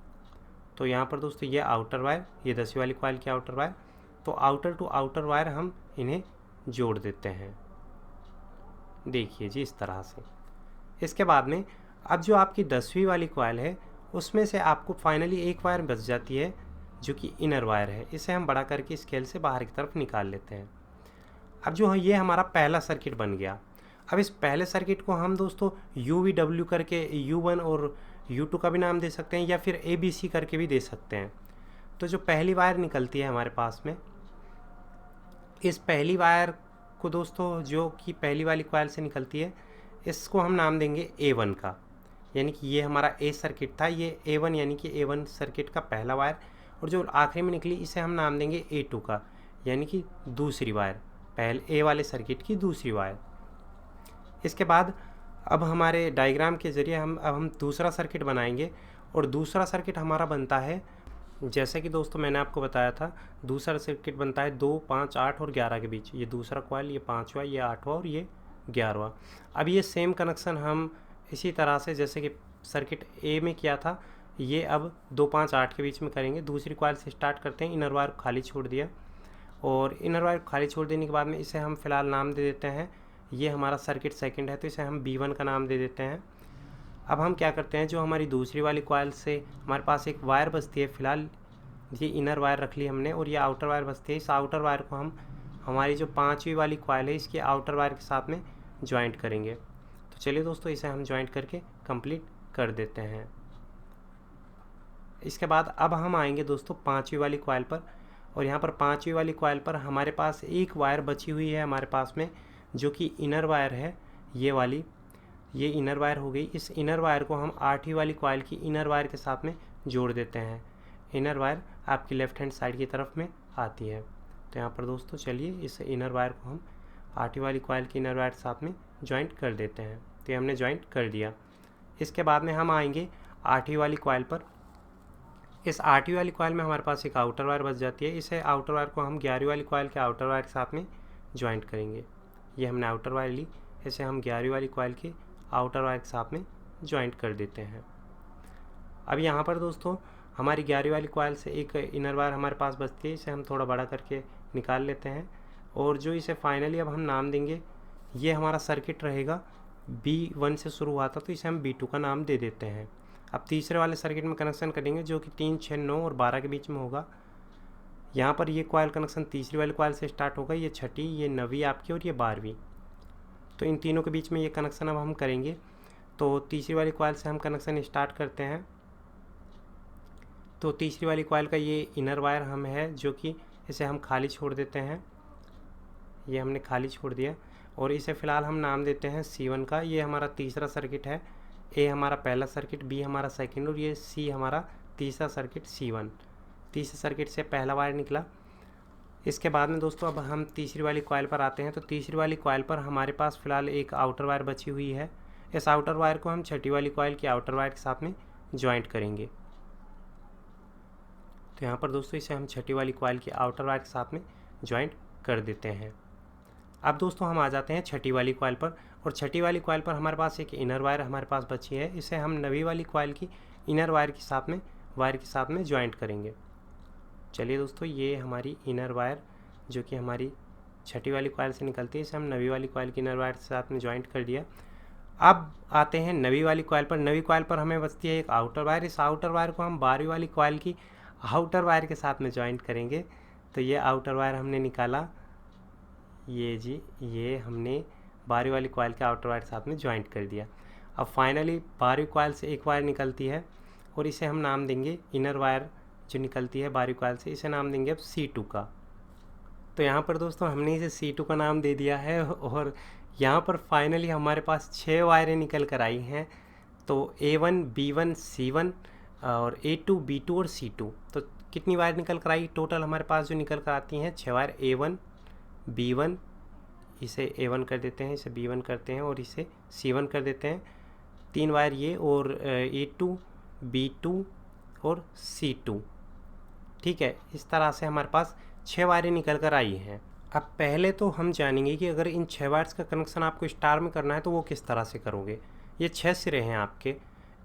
तो यहाँ पर दोस्तों ये आउटर वायर, ये 10वीं वाली कॉइल की आउटर वायर, तो आउटर टू आउटर वायर हम इन्हें जोड़ देते हैं। देखिए जी इस तरह से। इसके बाद में अब जो आपकी 10वीं वाली कॉइल है उसमें से आपको फाइनली एक वायर बच जाती है जो कि इनर वायर है। इसे हम बड़ा करके स्केल से बाहर की तरफ निकाल लेते हैं। अब जो है ये हमारा पहला सर्किट बन गया। अब इस पहले सर्किट को हम दोस्तों UVW करके U1 और U2 का भी नाम दे सकते हैं, या फिर ABC करके भी दे सकते हैं। तो जो पहली वायर निकलती है हमारे पास में, इस पहली वायर को दोस्तों जो कि पहली वाली कॉइल से निकलती है, इसको हम नाम देंगे A1 का। यानी कि ये हमारा A सर्किट था, ये A1 यानी कि A1 सर्किट का पहला वायर। और जो आखिरी में निकली इसे हम नाम देंगे A2 का, यानी कि दूसरी वायर, पहले A वाले सर्किट की दूसरी वायर। इसके बाद अब हमारे डायग्राम के ज़रिए हम दूसरा सर्किट बनाएंगे। और दूसरा सर्किट हमारा बनता है, जैसे कि दोस्तों मैंने आपको बताया था, दूसरा सर्किट बनता है 2, 5, 8 और 11 के बीच। ये दूसरा कॉइल, ये 5वां, ये 8वां और ये 11वां। अब ये सेम कनेक्शन हम इसी तरह से जैसे कि सर्किट ए में किया था, ये अब 2, 5, 8 के बीच में करेंगे। दूसरी कॉइल से स्टार्ट करते हैं। इनर वायर खाली छोड़ दिया, और इनर वायर खाली छोड़ देने के बाद में इसे हम फ़िलहाल नाम दे देते हैं, ये हमारा सर्किट सेकंड है तो इसे हम B1 का नाम दे देते हैं। अब हम क्या करते हैं, जो हमारी दूसरी वाली कॉइल से हमारे पास एक वायर बचती है, फ़िलहाल ये इनर वायर रख ली हमने, और ये आउटर वायर बचती है। इस आउटर वायर को हम हमारी जो 5वीं वाली कॉइल है इसके आउटर वायर के साथ में ज्वाइंट करेंगे। तो चलिए दोस्तों, इसे हम ज्वाइंट करके कंप्लीट कर देते हैं। इसके बाद अब हम आएंगे दोस्तों 5वीं वाली कॉइल पर। और यहाँ पर 5वीं वाली कॉइल पर हमारे पास एक वायर बची हुई है हमारे पास में, जो कि इनर वायर है, ये वाली, ये इनर वायर हो गई। इस इनर वायर को हम 8वीं वाली कॉइल की इनर वायर के साथ में जोड़ देते हैं। इनर वायर आपकी लेफ़्ट हैंड साइड की तरफ में आती है। तो यहाँ पर दोस्तों चलिए इस इनर वायर को हम 8वीं वाली कॉइल की इनर वायर के साथ में ज्वाइंट कर देते हैं। तो ये हमने ज्वाइंट कर दिया। इसके बाद में हम आएंगे 8वीं वाली कॉइल पर। इस 8वीं वाली कॉइल में हमारे पास एक आउटर वायर बच जाती है। इसे आउटर वायर को हम 11वीं वाली कॉइल के आउटर वायर के साथ में ज्वाइंट करेंगे। ये हमने आउटर वायर ली, इसे हम 11वीं वाली कॉइल के आउटर वायर के साथ में ज्वाइंट कर देते हैं। अब यहाँ पर दोस्तों हमारी 11वीं वाली कॉइल से एक इनर वायर हमारे पास बचती है, इसे हम थोड़ा बड़ा करके निकाल लेते हैं। और जो इसे फाइनली अब हम नाम देंगे, ये हमारा सर्किट रहेगा B1 से शुरू हुआ था तो इसे हम B2 का नाम दे देते हैं। अब तीसरे वाले सर्किट में कनेक्शन करेंगे जो कि 3, 6, 9 और 12 के बीच में होगा। यहाँ पर ये कॉयल कनेक्शन तीसरी वाली कॉयल से स्टार्ट होगा, ये छठी, ये 9वीं आपकी और ये 12वीं। तो इन तीनों के बीच में ये कनेक्शन अब हम करेंगे। तो तीसरी वाली कॉयल से हम कनेक्शन स्टार्ट करते हैं। तो तीसरी वाली कॉयल का ये इनर वायर हम है जो कि इसे हम खाली छोड़ देते हैं, ये हमने खाली छोड़ दिया और इसे फ़िलहाल हम नाम देते हैं C1 का। ये हमारा तीसरा सर्किट है, A हमारा पहला सर्किट, B हमारा सेकंड और ये C हमारा तीसरा सर्किट C1। तीसरे सर्किट से पहला वायर निकला। इसके बाद में दोस्तों अब हम तीसरी वाली कॉयल पर आते हैं। तो तीसरी वाली कॉयल पर हमारे पास फ़िलहाल एक आउटर वायर बची हुई है। इस आउटर वायर को हम छठी वाली कॉयल के आउटर वायर के साथ में जॉइंट करेंगे। तो यहाँ पर दोस्तों इसे हम छठी वाली कॉयल के आउटर वायर के साथ में जॉइंट कर देते हैं। अब दोस्तों हम आ जाते हैं छठी वाली कॉयल पर, और छठी वाली कॉयल पर हमारे पास एक इनर वायर हमारे पास बची है। इसे हम 9वीं वाली कॉयल की इनर वायर के साथ में जॉइंट करेंगे। चलिए दोस्तों, ये हमारी इनर वायर जो कि हमारी छठी वाली कॉयल से निकलती है, इसे हम 9वीं वाली कॉयल की इनर वायर के साथ में जॉइंट कर दिया। अब आते हैं 9वीं वाली कॉयल पर। 9वीं कॉयल पर हमें बचती है एक आउटर वायर। इस आउटर वायर को हम 12वीं वाली कॉयल की आउटर वायर के साथ में जॉइंट करेंगे। तो ये आउटर वायर हमने निकाला, ये जी, ये हमने 12वीं वाली कॉयल के आउटर वायर के साथ में जॉइंट कर दिया। अब फाइनली 12वीं कॉयल से एक वायर निकलती है और इसे हम नाम देंगे, इनर वायर जो निकलती है 12वीं कॉयल से, इसे नाम देंगे अब C2 का। तो यहाँ पर दोस्तों हमने इसे C2 का नाम दे दिया है और यहाँ पर फाइनली हमारे पास 6 वायरें निकल कर आई हैं। तो A1, B1, C1 और A2, B2 और C2। तो कितनी वायर निकल कर आई टोटल हमारे पास जो निकल कर आती हैं? 6 वायर। A1, B1, इसे A1 कर देते हैं, इसे B1 करते हैं और इसे C1 कर देते हैं। 3 वायर ये और A2, B2 और C2। ठीक है, इस तरह से हमारे पास 6 वायरें निकल कर आई हैं। अब पहले तो हम जानेंगे कि अगर इन 6 वायर्स का कनेक्शन आपको स्टार में करना है तो वो किस तरह से करोगे। ये 6 सिरे हैं आपके,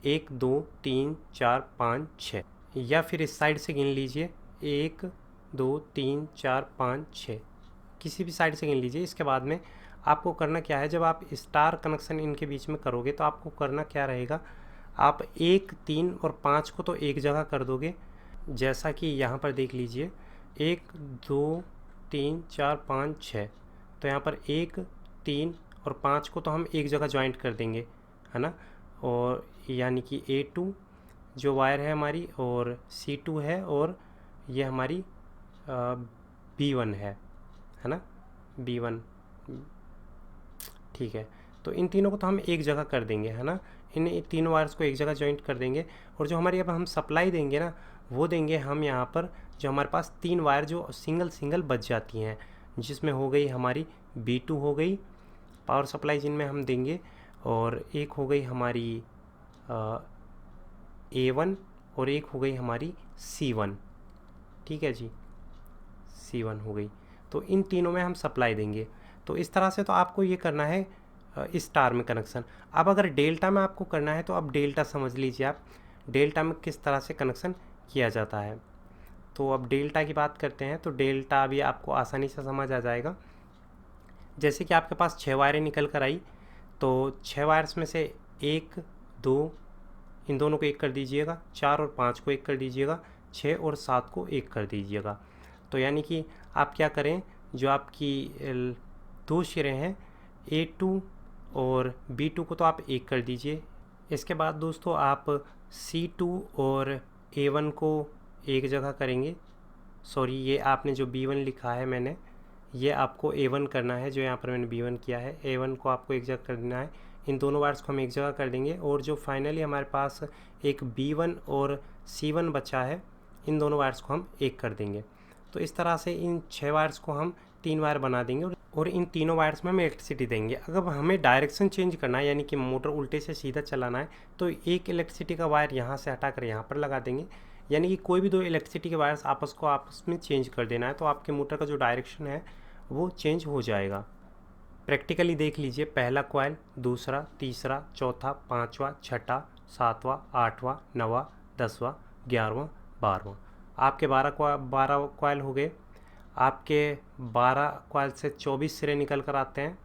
1, 2, 3, 4, 5, 6, या फिर इस साइड से गिन लीजिए, 1, 2, 3, 4, 5, 6, किसी भी साइड से गिन लीजिए। इसके बाद में आपको करना क्या है, जब आप स्टार कनेक्शन इनके बीच में करोगे तो आपको करना क्या रहेगा, आप 1, 3 और 5 को तो एक जगह कर दोगे, जैसा कि यहाँ पर देख लीजिए, 1, 2, 3, 4, 5, 6। तो यहाँ पर 1, 3 और 5 को तो हम एक जगह ज्वाइंट कर देंगे, है ना। और यानी कि A2 जो वायर है हमारी और C2 है और ये हमारी B1 है ना, B1। ठीक है, तो इन तीनों को तो हम एक जगह कर देंगे, है ना। इन तीनों वायर्स को एक जगह ज्वाइंट कर देंगे और जो हमारी अब हम सप्लाई देंगे ना, वो देंगे हम यहाँ पर, जो हमारे पास 3 वायर जो सिंगल बच जाती हैं, जिसमें हो गई हमारी B2 हो गई पावर सप्लाई जिनमें हम देंगे, और एक हो गई हमारी A1 और एक हो गई हमारी C1। ठीक है जी, C1 हो गई। तो इन तीनों में हम सप्लाई देंगे। तो इस तरह से तो आपको ये करना है स्टार में कनेक्शन। अब अगर डेल्टा में आपको करना है तो अब डेल्टा समझ लीजिए आप, डेल्टा में किस तरह से कनेक्शन किया जाता है। तो अब डेल्टा की बात करते हैं। तो डेल्टा भी आपको आसानी से समझ आ जाएगा। जैसे कि आपके पास 6 वायरें निकल कर आई, तो 6 वायर्स में से 1, 2 इन दोनों को एक कर दीजिएगा, 4 और 5 को एक कर दीजिएगा, 6 और 7 को एक कर दीजिएगा। तो यानी कि आप क्या करें, जो आपकी 2 सिरे हैं A2 और B2 को तो आप एक कर दीजिए। इसके बाद दोस्तों आप C2 और A1 को एक जगह करेंगे। सॉरी, ये आपने जो B1 लिखा है मैंने, ये आपको A1 करना है, जो यहाँ पर मैंने B1 किया है, A1 को आपको एक जगह करना है। इन दोनों वायर्स को हम एक जगह कर देंगे और जो फाइनली हमारे पास एक B1 और C1 बचा है, इन दोनों वायर्स को हम एक कर देंगे। तो इस तरह से इन 6 वायर्स को हम 3 वायर बना देंगे और इन तीनों वायर्स में हम इलेक्ट्रिसिटी देंगे। अगर हमें डायरेक्शन चेंज करना है, यानी कि मोटर उल्टे से सीधा चलाना है, तो एक इलेक्ट्रिसिटी का वायर यहाँ से हटा कर यहाँ पर लगा देंगे। यानी कि कोई भी 2 इलेक्ट्रिसिटी के वायर्स आपस में चेंज कर देना है, तो आपके मोटर का जो डायरेक्शन है वो चेंज हो जाएगा। प्रैक्टिकली देख लीजिए, पहला कॉइल, दूसरा, तीसरा, चौथा, 5वां, छठा, 7वां, 8वां, 9वां, 10वां, 11वां, 12वां। आपके 12 कॉइल हो गए। आपके 12 कॉइल से 24 सिरे निकल कर आते हैं।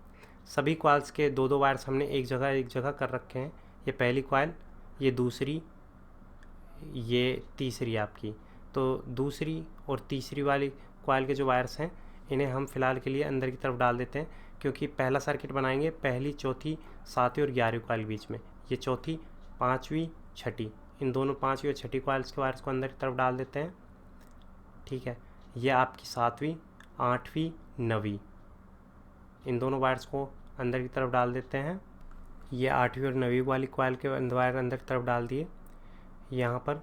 सभी कॉइल्स के 2-2 वायर्स हमने एक जगह कर रखे हैं। ये पहली कॉइल, ये दूसरी, ये तीसरी आपकी। तो दूसरी और तीसरी वाली कॉइल के जो वायर्स हैं इन्हें हम फ़िलहाल के लिए अंदर की तरफ डाल देते हैं, क्योंकि पहला सर्किट बनाएंगे पहली, चौथी, सातवीं और 11वीं कॉइल के बीच में। ये चौथी, पाँचवीं, छठी, इन दोनों पाँचवीं और छठी कॉइल्स के वायर्स को अंदर की तरफ डाल देते हैं। ठीक है, ये आपकी सातवीं, आठवीं, नवीं, इन दोनों वायर्स को अंदर की तरफ डाल देते हैं। ये आठवीं और नवीं वाली कॉइल के वायर अंदर की तरफ डाल दिए, यहाँ पर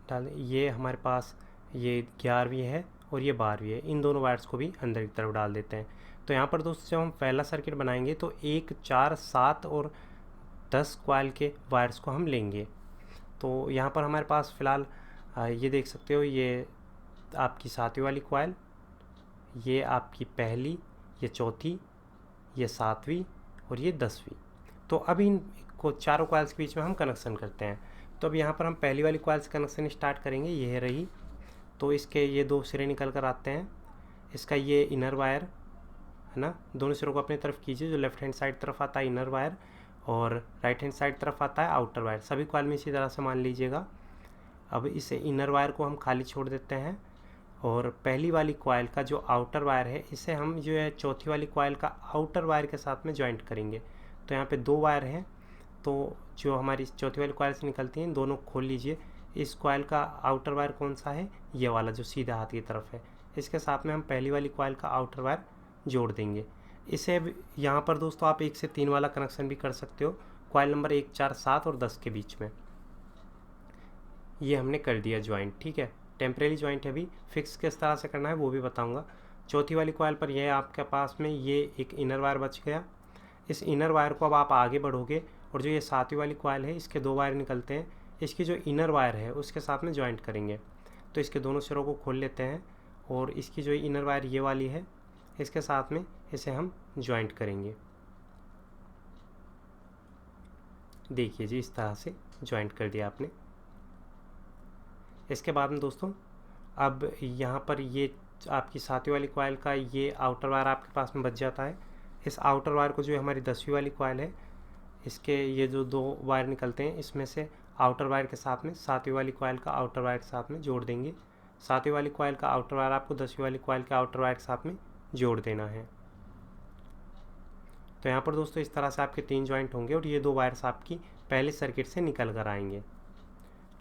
डाल। ये हमारे पास ये 11वीं है और ये 12वीं है, इन दोनों वायर्स को भी अंदर की तरफ डाल देते हैं। तो यहाँ पर दोस्तों जब हम पहला सर्किट बनाएंगे तो 1, 4, 7 और 10 कॉइल के वायर्स को हम लेंगे। तो यहाँ पर हमारे पास फ़िलहाल ये देख सकते हो, ये आपकी सातवीं वाली कॉइल, ये आपकी पहली, ये चौथी, ये सातवीं और ये 10वीं। तो अब इन को चारों कॉइल्स के बीच में हम कनेक्शन करते हैं। तो अब यहाँ पर हम पहली वाली कॉइल से कनेक्शन स्टार्ट करेंगे, ये रही। तो इसके ये 2 सिरे निकल कर आते हैं। इसका ये इनर वायर है ना, दोनों सिरों को अपनी तरफ कीजिए। जो लेफ्ट हैंड साइड तरफ आता है इनर वायर और राइट हैंड साइड तरफ आता है आउटर वायर। सभी कॉइल में इसी तरह से मान लीजिएगा। अब इस इनर वायर को हम खाली छोड़ देते हैं और पहली वाली कॉइल का जो आउटर वायर है इसे हम जो है चौथी वाली कॉइल का आउटर वायर के साथ में ज्वाइंट करेंगे। तो यहाँ पे 2 वायर हैं, तो जो हमारी चौथी वाली कॉइल से निकलती हैं दोनों खोल लीजिए। इस कॉइल का आउटर वायर कौन सा है, ये वाला जो सीधा हाथ की तरफ है, इसके साथ में हम पहली वाली कॉइल का आउटर वायर जोड़ देंगे। इसे यहाँ पर दोस्तों आप 1 से 3 वाला कनेक्शन भी कर सकते हो, कॉइल नंबर 1, 4, 7 और 10 के बीच में। ये हमने कर दिया ज्वाइंट। ठीक है, टेम्परेरी ज्वाइंट है, अभी फिक्स किस तरह से करना है वो भी बताऊंगा। चौथी वाली कॉइल पर यह आपके पास में ये एक इनर वायर बच गया। इस इनर वायर को अब आप आगे बढ़ोगे और जो ये सातवीं वाली कॉइल है इसके 2 वायर निकलते हैं, इसकी जो इनर वायर है उसके साथ में ज्वाइंट करेंगे। तो इसके दोनों सिरों को खोल लेते हैं और इसकी जो इनर वायर ये वाली है इसके साथ में इसे हम ज्वाइंट करेंगे। देखिए जी, इस तरह से ज्वाइंट कर दिया आपने। इसके बाद में दोस्तों अब यहाँ पर ये आपकी सातवीं वाली कॉइल का ये आउटर वायर आपके पास में बच जाता है। इस आउटर वायर को जो हमारी 10वीं वाली कॉइल है इसके ये जो 2 वायर निकलते हैं इसमें से आउटर वायर के साथ में 7वीं वाली कॉइल का आउटर वायर के साथ में जोड़ देंगे। 7वीं वाली कॉइल का आउटर वायर आपको 10वीं वाली कॉइल के आउटर वायर के साथ में जोड़ देना है। तो यहाँ पर दोस्तों इस तरह से आपके 3 ज्वाइंट होंगे और ये 2 वायर्स आपकी पहले सर्किट से निकल कर आएंगे।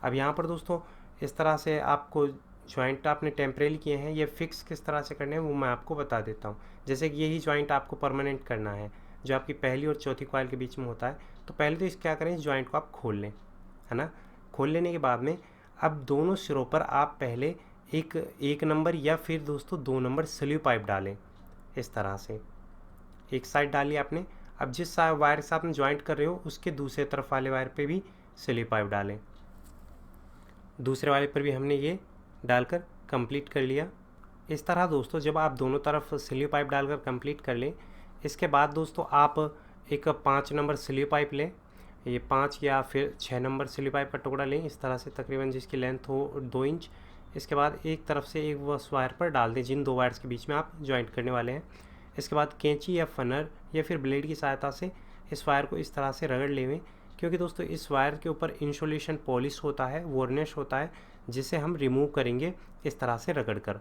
अब यहाँ पर दोस्तों इस तरह से आपको ज्वाइंट आपने टेम्परेरी किए हैं, ये फिक्स किस तरह से करने हैं वो मैं आपको बता देता हूँ। जैसे कि यही ज्वाइंट आपको परमानेंट करना है जो आपकी पहली और चौथी कॉइल के बीच में होता है। तो पहले तो इस क्या करें, इस ज्वाइंट को आप खोल लें, है ना। खोल लेने के बाद में अब दोनों सिरों पर आप पहले एक नंबर या फिर दोस्तों 2 नंबर स्लीव पाइप डालें। इस तरह से एक साइड डाली आपने। अब जिस वायर के साथ में ज्वाइंट कर रहे हो उसके दूसरे तरफ वाले वायर पे भी स्लीव पाइप डालें। दूसरे वाले पर भी हमने ये डालकर कंप्लीट कर लिया। इस तरह दोस्तों जब आप दोनों तरफ स्लीव पाइप डालकर कंप्लीट कर लें, इसके बाद दोस्तों आप एक 5 नंबर स्लीव पाइप लें। ये 5 या फिर 6 नंबर स्लीव पाइप का टुकड़ा लें, इस तरह से तकरीबन जिसकी लेंथ हो 2 इंच। इसके बाद एक तरफ से एक उस वायर पर डाल दें जिन 2 वायर्स के बीच में आप ज्वाइंट करने वाले हैं। इसके बाद कैंची या फनर या फिर ब्लेड की सहायता से इस वायर को इस तरह से रगड़ लें, क्योंकि दोस्तों इस वायर के ऊपर इंसुलेशन पॉलिश होता है, वार्निश होता है, जिसे हम रिमूव करेंगे इस तरह से रगड़ कर।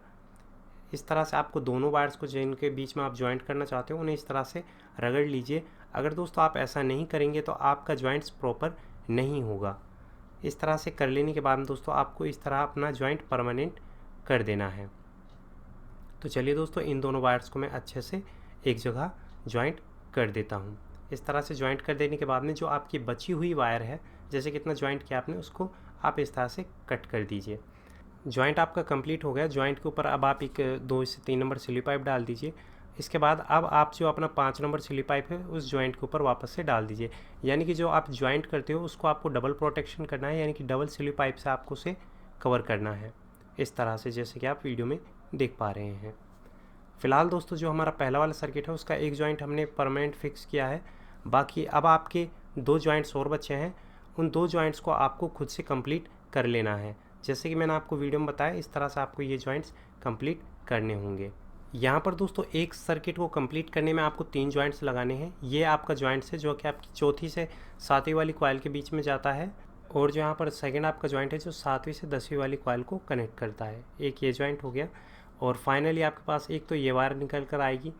इस तरह से आपको दोनों वायर्स को जिनके बीच में आप ज्वाइंट करना चाहते हो उन्हें इस तरह से रगड़ लीजिए। अगर दोस्तों आप ऐसा नहीं करेंगे तो आपका ज्वाइंट्स प्रॉपर नहीं होगा। इस तरह से कर लेने के बाद में दोस्तों आपको इस तरह अपना ज्वाइंट परमानेंट कर देना है। तो चलिए दोस्तों इन दोनों वायर्स को मैं अच्छे से एक जगह ज्वाइंट कर देता हूँ। इस तरह से ज्वाइंट कर देने के बाद में जो आपकी बची हुई वायर है, जैसे कितना ज्वाइंट किया आपने, उसको आप इस तरह से कट कर दीजिए। ज्वाइंट आपका कंप्लीट हो गया। ज्वाइंट के ऊपर अब आप एक 2 से 3 नंबर स्लीव पाइप डाल दीजिए। इसके बाद अब आप जो अपना 5 नंबर स्लीव पाइप है उस ज्वाइंट के ऊपर वापस से डाल दीजिए। यानी कि जो आप ज्वाइंट करते हो उसको आपको डबल प्रोटेक्शन करना है, यानी कि डबल स्लीव पाइप से आपको उसे कवर करना है इस तरह से, जैसे कि आप वीडियो में देख पा रहे हैं। फ़िलहाल दोस्तों जो हमारा पहला वाला सर्किट है उसका एक ज्वाइंट हमने परमानेंट फिक्स किया है। बाकी अब आपके 2 ज्वाइंट्स और बचे हैं, उन 2 ज्वाइंट्स को आपको खुद से कंप्लीट कर लेना है। जैसे कि मैंने आपको वीडियो में बताया इस तरह से आपको ये ज्वाइंट्स कंप्लीट करने होंगे। यहाँ पर दोस्तों एक सर्किट को कंप्लीट करने में आपको 3 ज्वाइंट्स लगाने हैं। ये आपका ज्वाइंट्स है जो कि आपकी चौथी से 7वीं वाली कॉइल के बीच में जाता है और जो यहाँ पर सेकंड आपका जॉइंट है जो 7वीं से 10वीं वाली कॉइल को कनेक्ट करता है। एक ये जॉइंट हो गया और फाइनली आपके पास एक तो ये वायर निकल कर आएगी,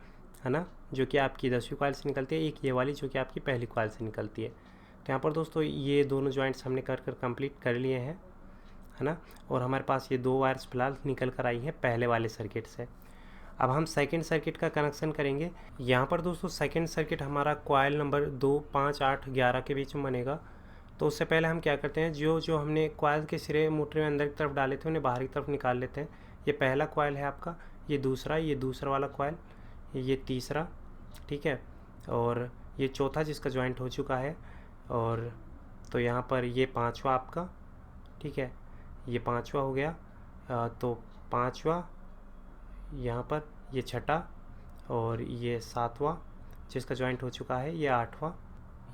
है ना, जो कि आपकी 10वीं कॉइल से निकलती है, एक ये वाली जो कि आपकी पहली कॉइल से निकलती है। तो यहाँ पर दोस्तों ये दोनों जॉइंट्स हमने कर कंप्लीट कर लिए हैं, है ना, और हमारे पास ये 2 वायर्स फिलहाल निकल कर आई हैं पहले वाले सर्किट से। अब हम सेकंड सर्किट का कनेक्शन करेंगे। यहाँ पर दोस्तों सेकंड सर्किट हमारा कॉइल नंबर 2, 5, 8, 11 के बीच में बनेगा। तो उससे पहले हम क्या करते हैं, जो हमने कॉइल के सिरे मोटर में अंदर की तरफ डाले थे उन्हें बाहर की तरफ निकाल लेते हैं। ये पहला कॉइल है आपका, ये दूसरा वाला कॉइल, ये तीसरा, ठीक है, और ये चौथा जिसका जॉइंट हो चुका है। और तो यहाँ पर ये 5वां आपका, ठीक है, ये 5वां हो गया, तो 5वां, यहाँ पर ये 6ठा और ये 7वां जिसका जॉइंट हो चुका है, ये 8वां।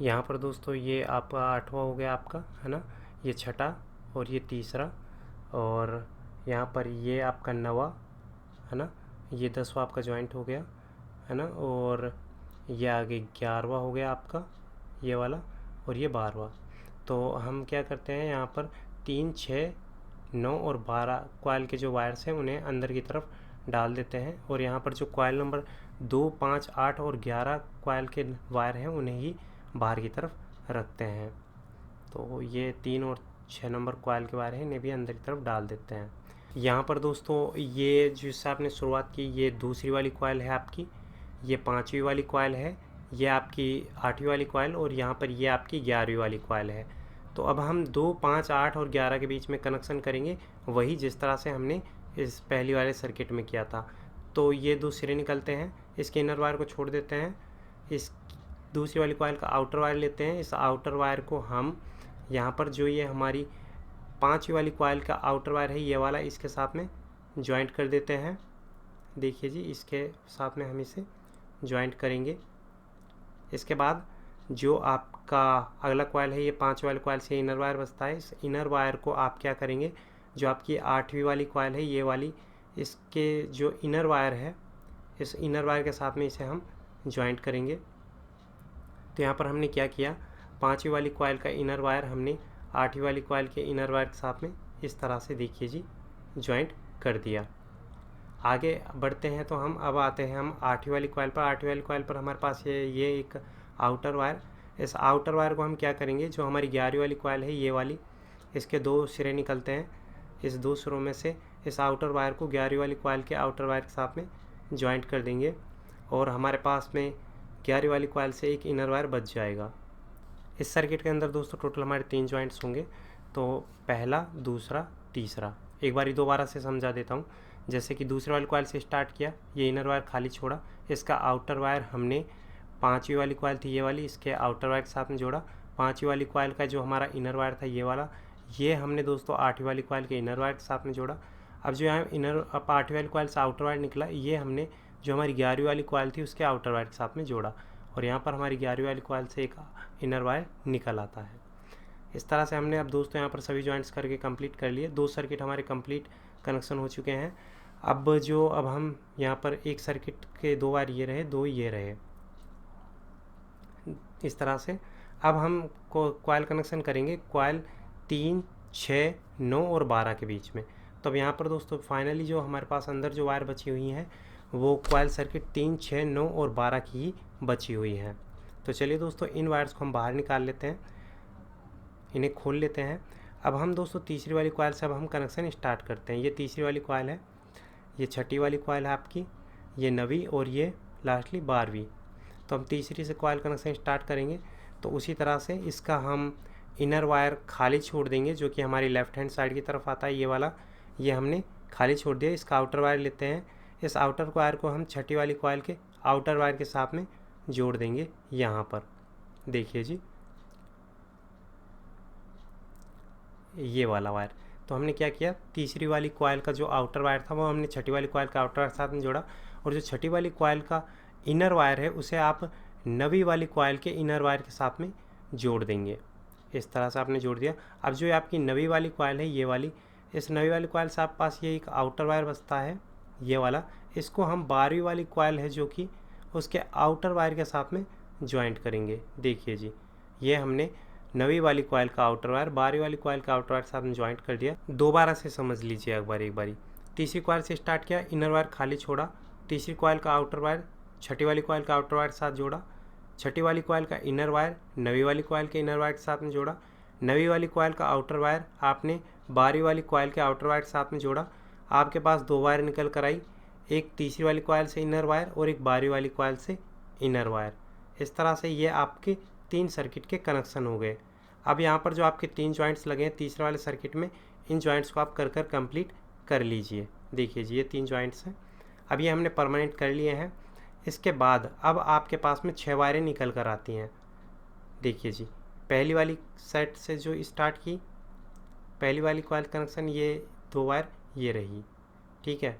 यहाँ पर दोस्तों ये आपका 8वां हो गया आपका, है ना, ये 6ठा और ये तीसरा, और यहाँ पर ये आपका 9वां, है ना, ये 10वां आपका जॉइंट हो गया, है ना, और ये आगे 11वां हो गया आपका ये वाला, और ये 12वां। तो हम क्या करते हैं, यहाँ पर 3, 6, 9 और 12 कॉइल के जो वायर्स हैं उन्हें अंदर की तरफ डाल देते हैं, और यहाँ पर जो कॉइल नंबर 2, 5, 8 और 11 कॉइल के वायर हैं उन्हें ही बाहर की तरफ रखते हैं। तो ये 3 और 6 नंबर कॉइल के वायर हैं, इन्हें भी अंदर की तरफ डाल देते हैं। यहाँ पर दोस्तों ये जिससे आपने शुरुआत की, ये दूसरी वाली कॉइल है आपकी, ये 5वीं वाली कॉइल है, ये आपकी 8वीं वाली कॉइल, और यहाँ पर ये आपकी 11वीं वाली कॉइल है। तो अब हम 2, 5, 8 और 11 के बीच में कनेक्शन करेंगे, वही जिस तरह से हमने इस पहली वाले सर्किट में किया था। तो ये 2 सिरे निकलते हैं, इसके इनर वायर को छोड़ देते हैं, इस दूसरी वाली कॉइल का आउटर वायर लेते हैं। इस आउटर वायर को हम यहाँ पर जो ये हमारी 5वीं वाली कॉइल का आउटर वायर है ये वाला, इसके साथ में जॉइंट कर देते हैं। देखिए जी, इसके साथ में हम इसे जॉइंट करेंगे। इसके बाद जो आपका अगला कॉइल है, ये 5वीं वाली कॉइल से इनर वायर बचता है। इस इनर वायर को आप क्या करेंगे, जो आपकी 8वीं वाली कॉइल है ये वाली, इसके जो इनर वायर है, इस इनर वायर के साथ में इसे हम जॉइंट करेंगे। तो यहाँ पर हमने क्या किया, 5वीं वाली कॉइल का इनर वायर हमने 8वीं वाली कॉइल के इनर वायर के साथ में इस तरह से देखिए जी जॉइंट कर दिया। आगे बढ़ते हैं तो हम अब आते हैं हम 8वीं वाली कॉइल पर। 8वीं वाली कॉइल पर हमारे पास ये एक आउटर वायर, इस आउटर वायर को हम क्या करेंगे, जो हमारी 11वीं वाली कॉइल है ये वाली, इसके 2 सिरे निकलते हैं, इस 2 सिरों में से इस आउटर वायर को 11वीं वाली कॉइल के आउटर वायर के साथ में जॉइंट कर देंगे, और हमारे पास में 11वीं वाली कॉइल से एक इनर वायर बच जाएगा। इस सर्किट के अंदर दोस्तों टोटल हमारे 3 जॉइंट्स होंगे। तो पहला, दूसरा, तीसरा। एक बार दोबारा से समझा देता हूँ। जैसे कि दूसरे वाली कॉइल से स्टार्ट किया, ये इनर वायर खाली छोड़ा, इसका आउटर वायर हमने 5वीं वाली कॉइल थी ये वाली, इसके आउटर वायर के साथ में जोड़ा। 5वीं वाली कॉइल का जो हमारा इनर वायर था ये वाला, ये हमने दोस्तों 8वीं वाली कॉइल के इनर वायर के साथ में जोड़ा। अब जो यहाँ 8वीं वाली कॉइल से आउटर वायर निकला, ये हमने जो हमारी 11वीं वाली कॉइल थी उसके आउटर वायर के साथ में जोड़ा, और यहाँ पर हमारी 11वीं वाली कॉइल से एक इनर वायर निकल आता है। इस तरह से हमने अब दोस्तों यहाँ पर सभी जॉइंट्स करके कंप्लीट कर लिए। 2 सर्किट हमारे कंप्लीट कनेक्शन हो चुके हैं। अब हम यहाँ पर एक सर्किट के 2 वायर ये रहे, 2 ये रहे, इस तरह से। अब हम कॉइल कनेक्शन करेंगे कॉइल 3, 6, 9 और 12 के बीच में। तो अब यहाँ पर दोस्तों फाइनली जो हमारे पास अंदर जो वायर बची हुई हैं वो कॉइल सर्किट 3, 6, 9 और 12 की ही बची हुई हैं। तो चलिए दोस्तों इन वायर्स को हम बाहर निकाल लेते हैं, इन्हें खोल लेते हैं। अब हम दोस्तों तीसरी वाली कॉइल से अब हम कनेक्शन स्टार्ट करते हैं। ये तीसरी वाली कॉइल है, ये 6ठी वाली कॉइल है आपकी, ये 9वीं और ये लास्टली 12वीं। तो हम तीसरी से कॉइल कनेक्शन स्टार्ट करेंगे। तो उसी तरह से इसका हम इनर वायर खाली छोड़ देंगे, जो कि हमारी लेफ़्ट हैंड साइड की तरफ आता है ये वाला, ये हमने खाली छोड़ दिया। इसका आउटर वायर लेते हैं, इस आउटर वायर को हम 6ठी वाली कॉइल के आउटर वायर के साथ में जोड़ देंगे यहाँ पर। देखिए जी ये वाला वायर। तो हमने क्या किया, तीसरी वाली कॉइल का जो आउटर वायर था वो हमने 6ठी वाली कॉइल का आउटर वायर के साथ में जोड़ा, और जो 6ठी वाली कॉइल का इनर वायर है उसे आप 9वीं वाली कॉइल के इनर वायर के साथ में जोड़ देंगे। इस तरह से आपने जोड़ दिया। अब जो आपकी 9वीं वाली कॉइल है ये वाली, इस 9वीं वाली कॉइल से आपके पास ये एक आउटर वायर बचता है ये वाला, इसको हम 12वीं वाली कॉइल है जो कि उसके आउटर वायर के साथ में ज्वाइंट करेंगे। देखिए जी ये हमने 9वीं वाली कॉइल का आउटर वायर 12वीं वाली कॉइल का आउटर वायर साथ में ज्वाइंट कर दिया। दोबारा से समझ लीजिए एक बारी। तीसरी कॉइल से स्टार्ट किया, इनर वायर खाली छोड़ा, तीसरी कॉइल का आउटर वायर छठी वाली कॉइल का आउटर वायर साथ जोड़ा, छठी वाली कॉइल का इनर वायर 9वीं वाली कॉइल के इनर वायर के साथ में जोड़ा, 9वीं वाली कॉइल का आउटर वायर आपने 12वीं वाली कॉइल के आउटर वायर के साथ में जोड़ा। आपके पास 2 वायर निकल कर आई, एक तीसरी वाली कॉइल से इनर वायर और एक 12वीं वाली कॉइल से इनर वायर। इस तरह से ये आपके 3 सर्किट के कनेक्शन हो गए। अब यहाँ पर जो आपके 3 जॉइंट्स लगे हैं तीसरे वाले सर्किट में, इन जॉइंट्स को आप कर कंप्लीट कर लीजिए। देखिए जी, ये 3 जॉइंट्स हैं, अब ये हमने परमानेंट कर लिए हैं। इसके बाद अब आपके पास में 6 वायरें निकल कर आती हैं। देखिए जी, पहली वाली सेट से जो स्टार्ट की, पहली वाली कॉइल कनेक्शन ये 2 वायर ये रही, ठीक है।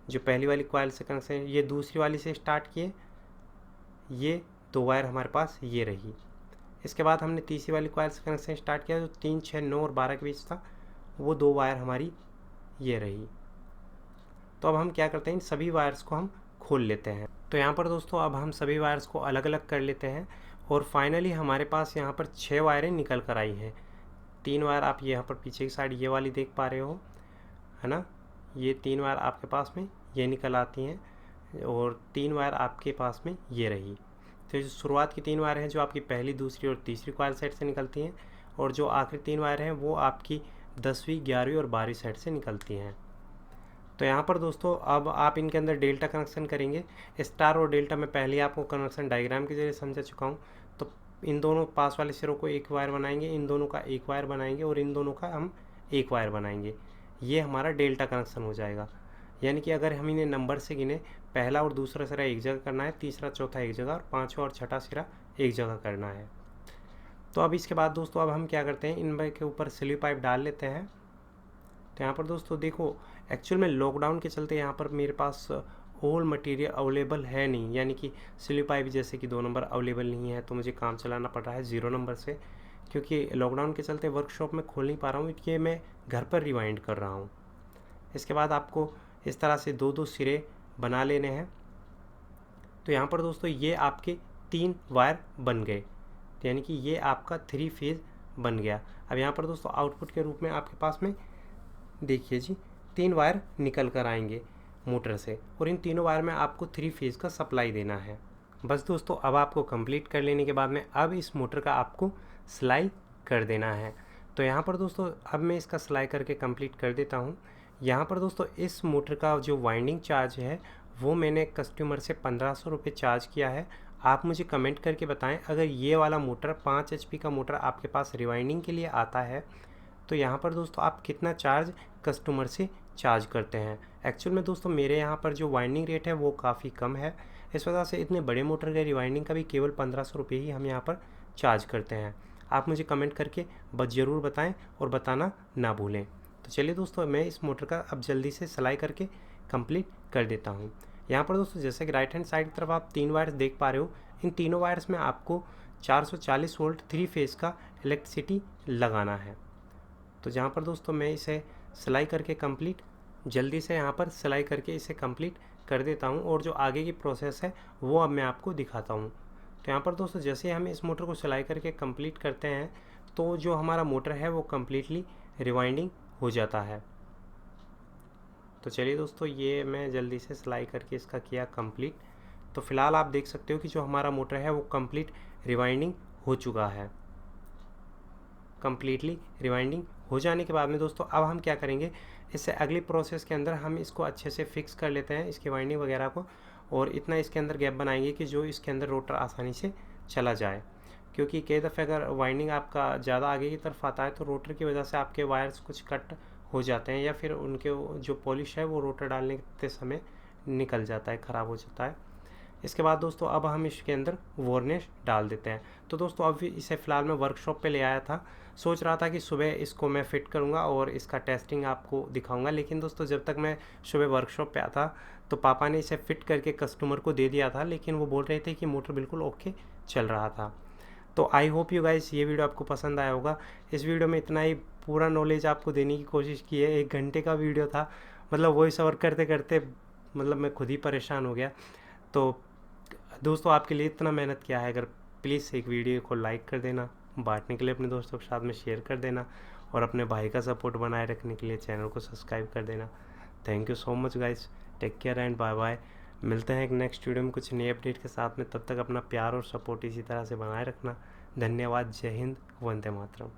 जो पहली वाली कॉइल से कनेक्शन ये दूसरी वाली से स्टार्ट किए, ये 2 वायर हमारे पास ये रही। इसके बाद हमने तीसरी वाली कॉइल से कनेक्शन स्टार्ट किया, जो 3, 6, 9 और 12 के बीच था, वो 2 वायर हमारी ये रही। तो अब हम क्या करते हैं, इन सभी वायर्स को हम खोल लेते हैं। तो यहाँ पर दोस्तों अब हम सभी वायर्स को अलग अलग कर लेते हैं और फाइनली हमारे पास यहाँ पर 6 वायरें निकल कर आई हैं। 3 वायर आप यहाँ पर पीछे की साइड ये वाली देख पा रहे हो, है ना। ये 3 वायर आपके पास में ये निकल आती हैं और 3 वायर आपके पास में ये रही। तो जो शुरुआत की 3 वायर हैं जो आपकी पहली, दूसरी और तीसरी कॉइल सेट से निकलती हैं, और जो आखिरी 3 वायर हैं वो आपकी 10वीं, 11वीं और 12वीं सेट से निकलती हैं। तो यहाँ पर दोस्तों अब आप इनके अंदर डेल्टा कनेक्शन करेंगे। स्टार और डेल्टा मैं पहले आपको कनेक्शन डायग्राम के जरिए समझा चुका हूँ। तो इन दोनों पास वाले सिरों को एक वायर बनाएंगे, इन दोनों का एक वायर बनाएंगे और इन दोनों का हम एक वायर बनाएंगे। ये हमारा डेल्टा कनेक्शन हो जाएगा। यानी कि अगर हम इन्हें नंबर से गिने, पहला और दूसरा सिरा एक जगह करना है, तीसरा चौथा एक जगह और पाँचवा और छठा सिरा एक जगह करना है। तो अब इसके बाद दोस्तों अब हम क्या करते हैं, इन के ऊपर स्लीव पाइप डाल लेते हैं। तो यहाँ पर दोस्तों देखो, एक्चुअल में लॉकडाउन के चलते यहाँ पर मेरे पास ऑल मटेरियल अवेलेबल है नहीं, यानी कि स्लीव पाइप जैसे कि 2 नंबर अवेलेबल नहीं है, तो मुझे काम चलाना पड़ रहा है 0 नंबर से, क्योंकि लॉकडाउन के चलते वर्कशॉप में खोल नहीं पा रहा हूँ, इसलिए मैं घर पर रिवाइंड कर रहा हूँ। इसके बाद आपको इस तरह से 2-2 सिरे बना लेने हैं। तो यहाँ पर दोस्तों ये आपके 3 वायर बन गए, यानी कि ये आपका 3 फेज़ बन गया। अब यहाँ पर दोस्तों आउटपुट के रूप में आपके पास में देखिए जी 3 वायर निकल कर आएंगे मोटर से, और इन तीनों वायर में आपको 3 फेज़ का सप्लाई देना है। बस दोस्तों अब आपको कंप्लीट कर लेने के बाद में अब इस मोटर का आपको सिलाई कर देना है। तो यहाँ पर दोस्तों अब मैं इसका सिलाई करके कंप्लीट कर देता हूँ। यहाँ पर दोस्तों इस मोटर का जो वाइंडिंग चार्ज है वो मैंने कस्टमर से 1500 रुपये चार्ज किया है। आप मुझे कमेंट करके बताएं, अगर ये वाला मोटर 5 HP का मोटर आपके पास रिवाइंडिंग के लिए आता है तो यहाँ पर दोस्तों आप कितना चार्ज कस्टमर से चार्ज करते हैं। एक्चुअल में दोस्तों मेरे यहाँ पर जो वाइंडिंग रेट है वो काफ़ी कम है, इस वजह से इतने बड़े मोटर के रिवाइंडिंग का भी केवल 1500 रुपये ही हम यहाँ पर चार्ज करते हैं। आप मुझे कमेंट करके बस ज़रूर बताएं और बताना ना भूलें। तो चलिए दोस्तों मैं इस मोटर का अब जल्दी से सिलाई करके कंप्लीट कर देता हूँ। यहाँ पर दोस्तों जैसे कि राइट हैंड साइड की तरफ आप 3 वायर्स देख पा रहे हो, इन तीनों वायर्स में आपको 440 वोल्ट 3 फेज़ का इलेक्ट्रिसिटी लगाना है। तो जहाँ पर दोस्तों मैं इसे सिलाई करके कंप्लीट जल्दी से यहाँ पर सिलाई करके इसे कंप्लीट कर देता हूँ, और जो आगे की प्रोसेस है वो अब मैं आपको दिखाता हूँ। तो यहाँ पर दोस्तों जैसे हम इस मोटर को सिलाई करके कंप्लीट करते हैं तो जो हमारा मोटर है वो कम्प्लीटली रिवाइंडिंग हो जाता है। तो चलिए दोस्तों ये मैं जल्दी से सिलाई करके इसका किया कंप्लीट। तो फ़िलहाल आप देख सकते हो कि जो हमारा मोटर है वो कंप्लीट रिवाइंडिंग हो चुका है। कम्प्लीटली रिवाइंडिंग हो जाने के बाद में दोस्तों अब हम क्या करेंगे, इससे अगली प्रोसेस के अंदर हम इसको अच्छे से फिक्स कर लेते हैं इसकी वाइंडिंग वगैरह को, और इतना इसके अंदर गैप बनाएंगे कि जो इसके अंदर रोटर आसानी से चला जाए। क्योंकि कई दफ़े अगर वाइंडिंग आपका ज़्यादा आगे की तरफ आता है तो रोटर की वजह से आपके वायर्स कुछ कट हो जाते हैं, या फिर उनके जो पॉलिश है वो रोटर डालने के समय निकल जाता है, ख़राब हो जाता है। इसके बाद दोस्तों अब हम इसके अंदर वार्निश डाल देते हैं। तो दोस्तों अब इसे फ़िलहाल मैं वर्कशॉप पे ले आया था, सोच रहा था कि सुबह इसको मैं फ़िट करूँगा और इसका टेस्टिंग आपको दिखाऊँगा, लेकिन दोस्तों जब तक मैं सुबह वर्कशॉप पे आता तो पापा ने इसे फ़िट करके कस्टमर को दे दिया था, लेकिन वो बोल रहे थे कि मोटर बिल्कुल ओके चल रहा था। तो आई होप यू गाइस ये वीडियो आपको पसंद आया होगा। इस वीडियो में इतना ही पूरा नॉलेज आपको देने की कोशिश की है। 1 घंटे का वीडियो था, मतलब वॉइस ओवर करते करते मतलब मैं खुद ही परेशान हो गया। तो दोस्तों आपके लिए इतना मेहनत किया है, अगर प्लीज़ एक वीडियो को लाइक कर देना, बांटने के लिए अपने दोस्तों के साथ में शेयर कर देना और अपने भाई का सपोर्ट बनाए रखने के लिए चैनल को सब्सक्राइब कर देना। Thank you so much guys, take care and bye bye. मिलते हैं एक नेक्स्ट वीडियो में कुछ नई अपडेट के साथ में। तब तक अपना प्यार और सपोर्ट इसी तरह से बनाए रखना। धन्यवाद। जय हिंद, वंदे मातरम।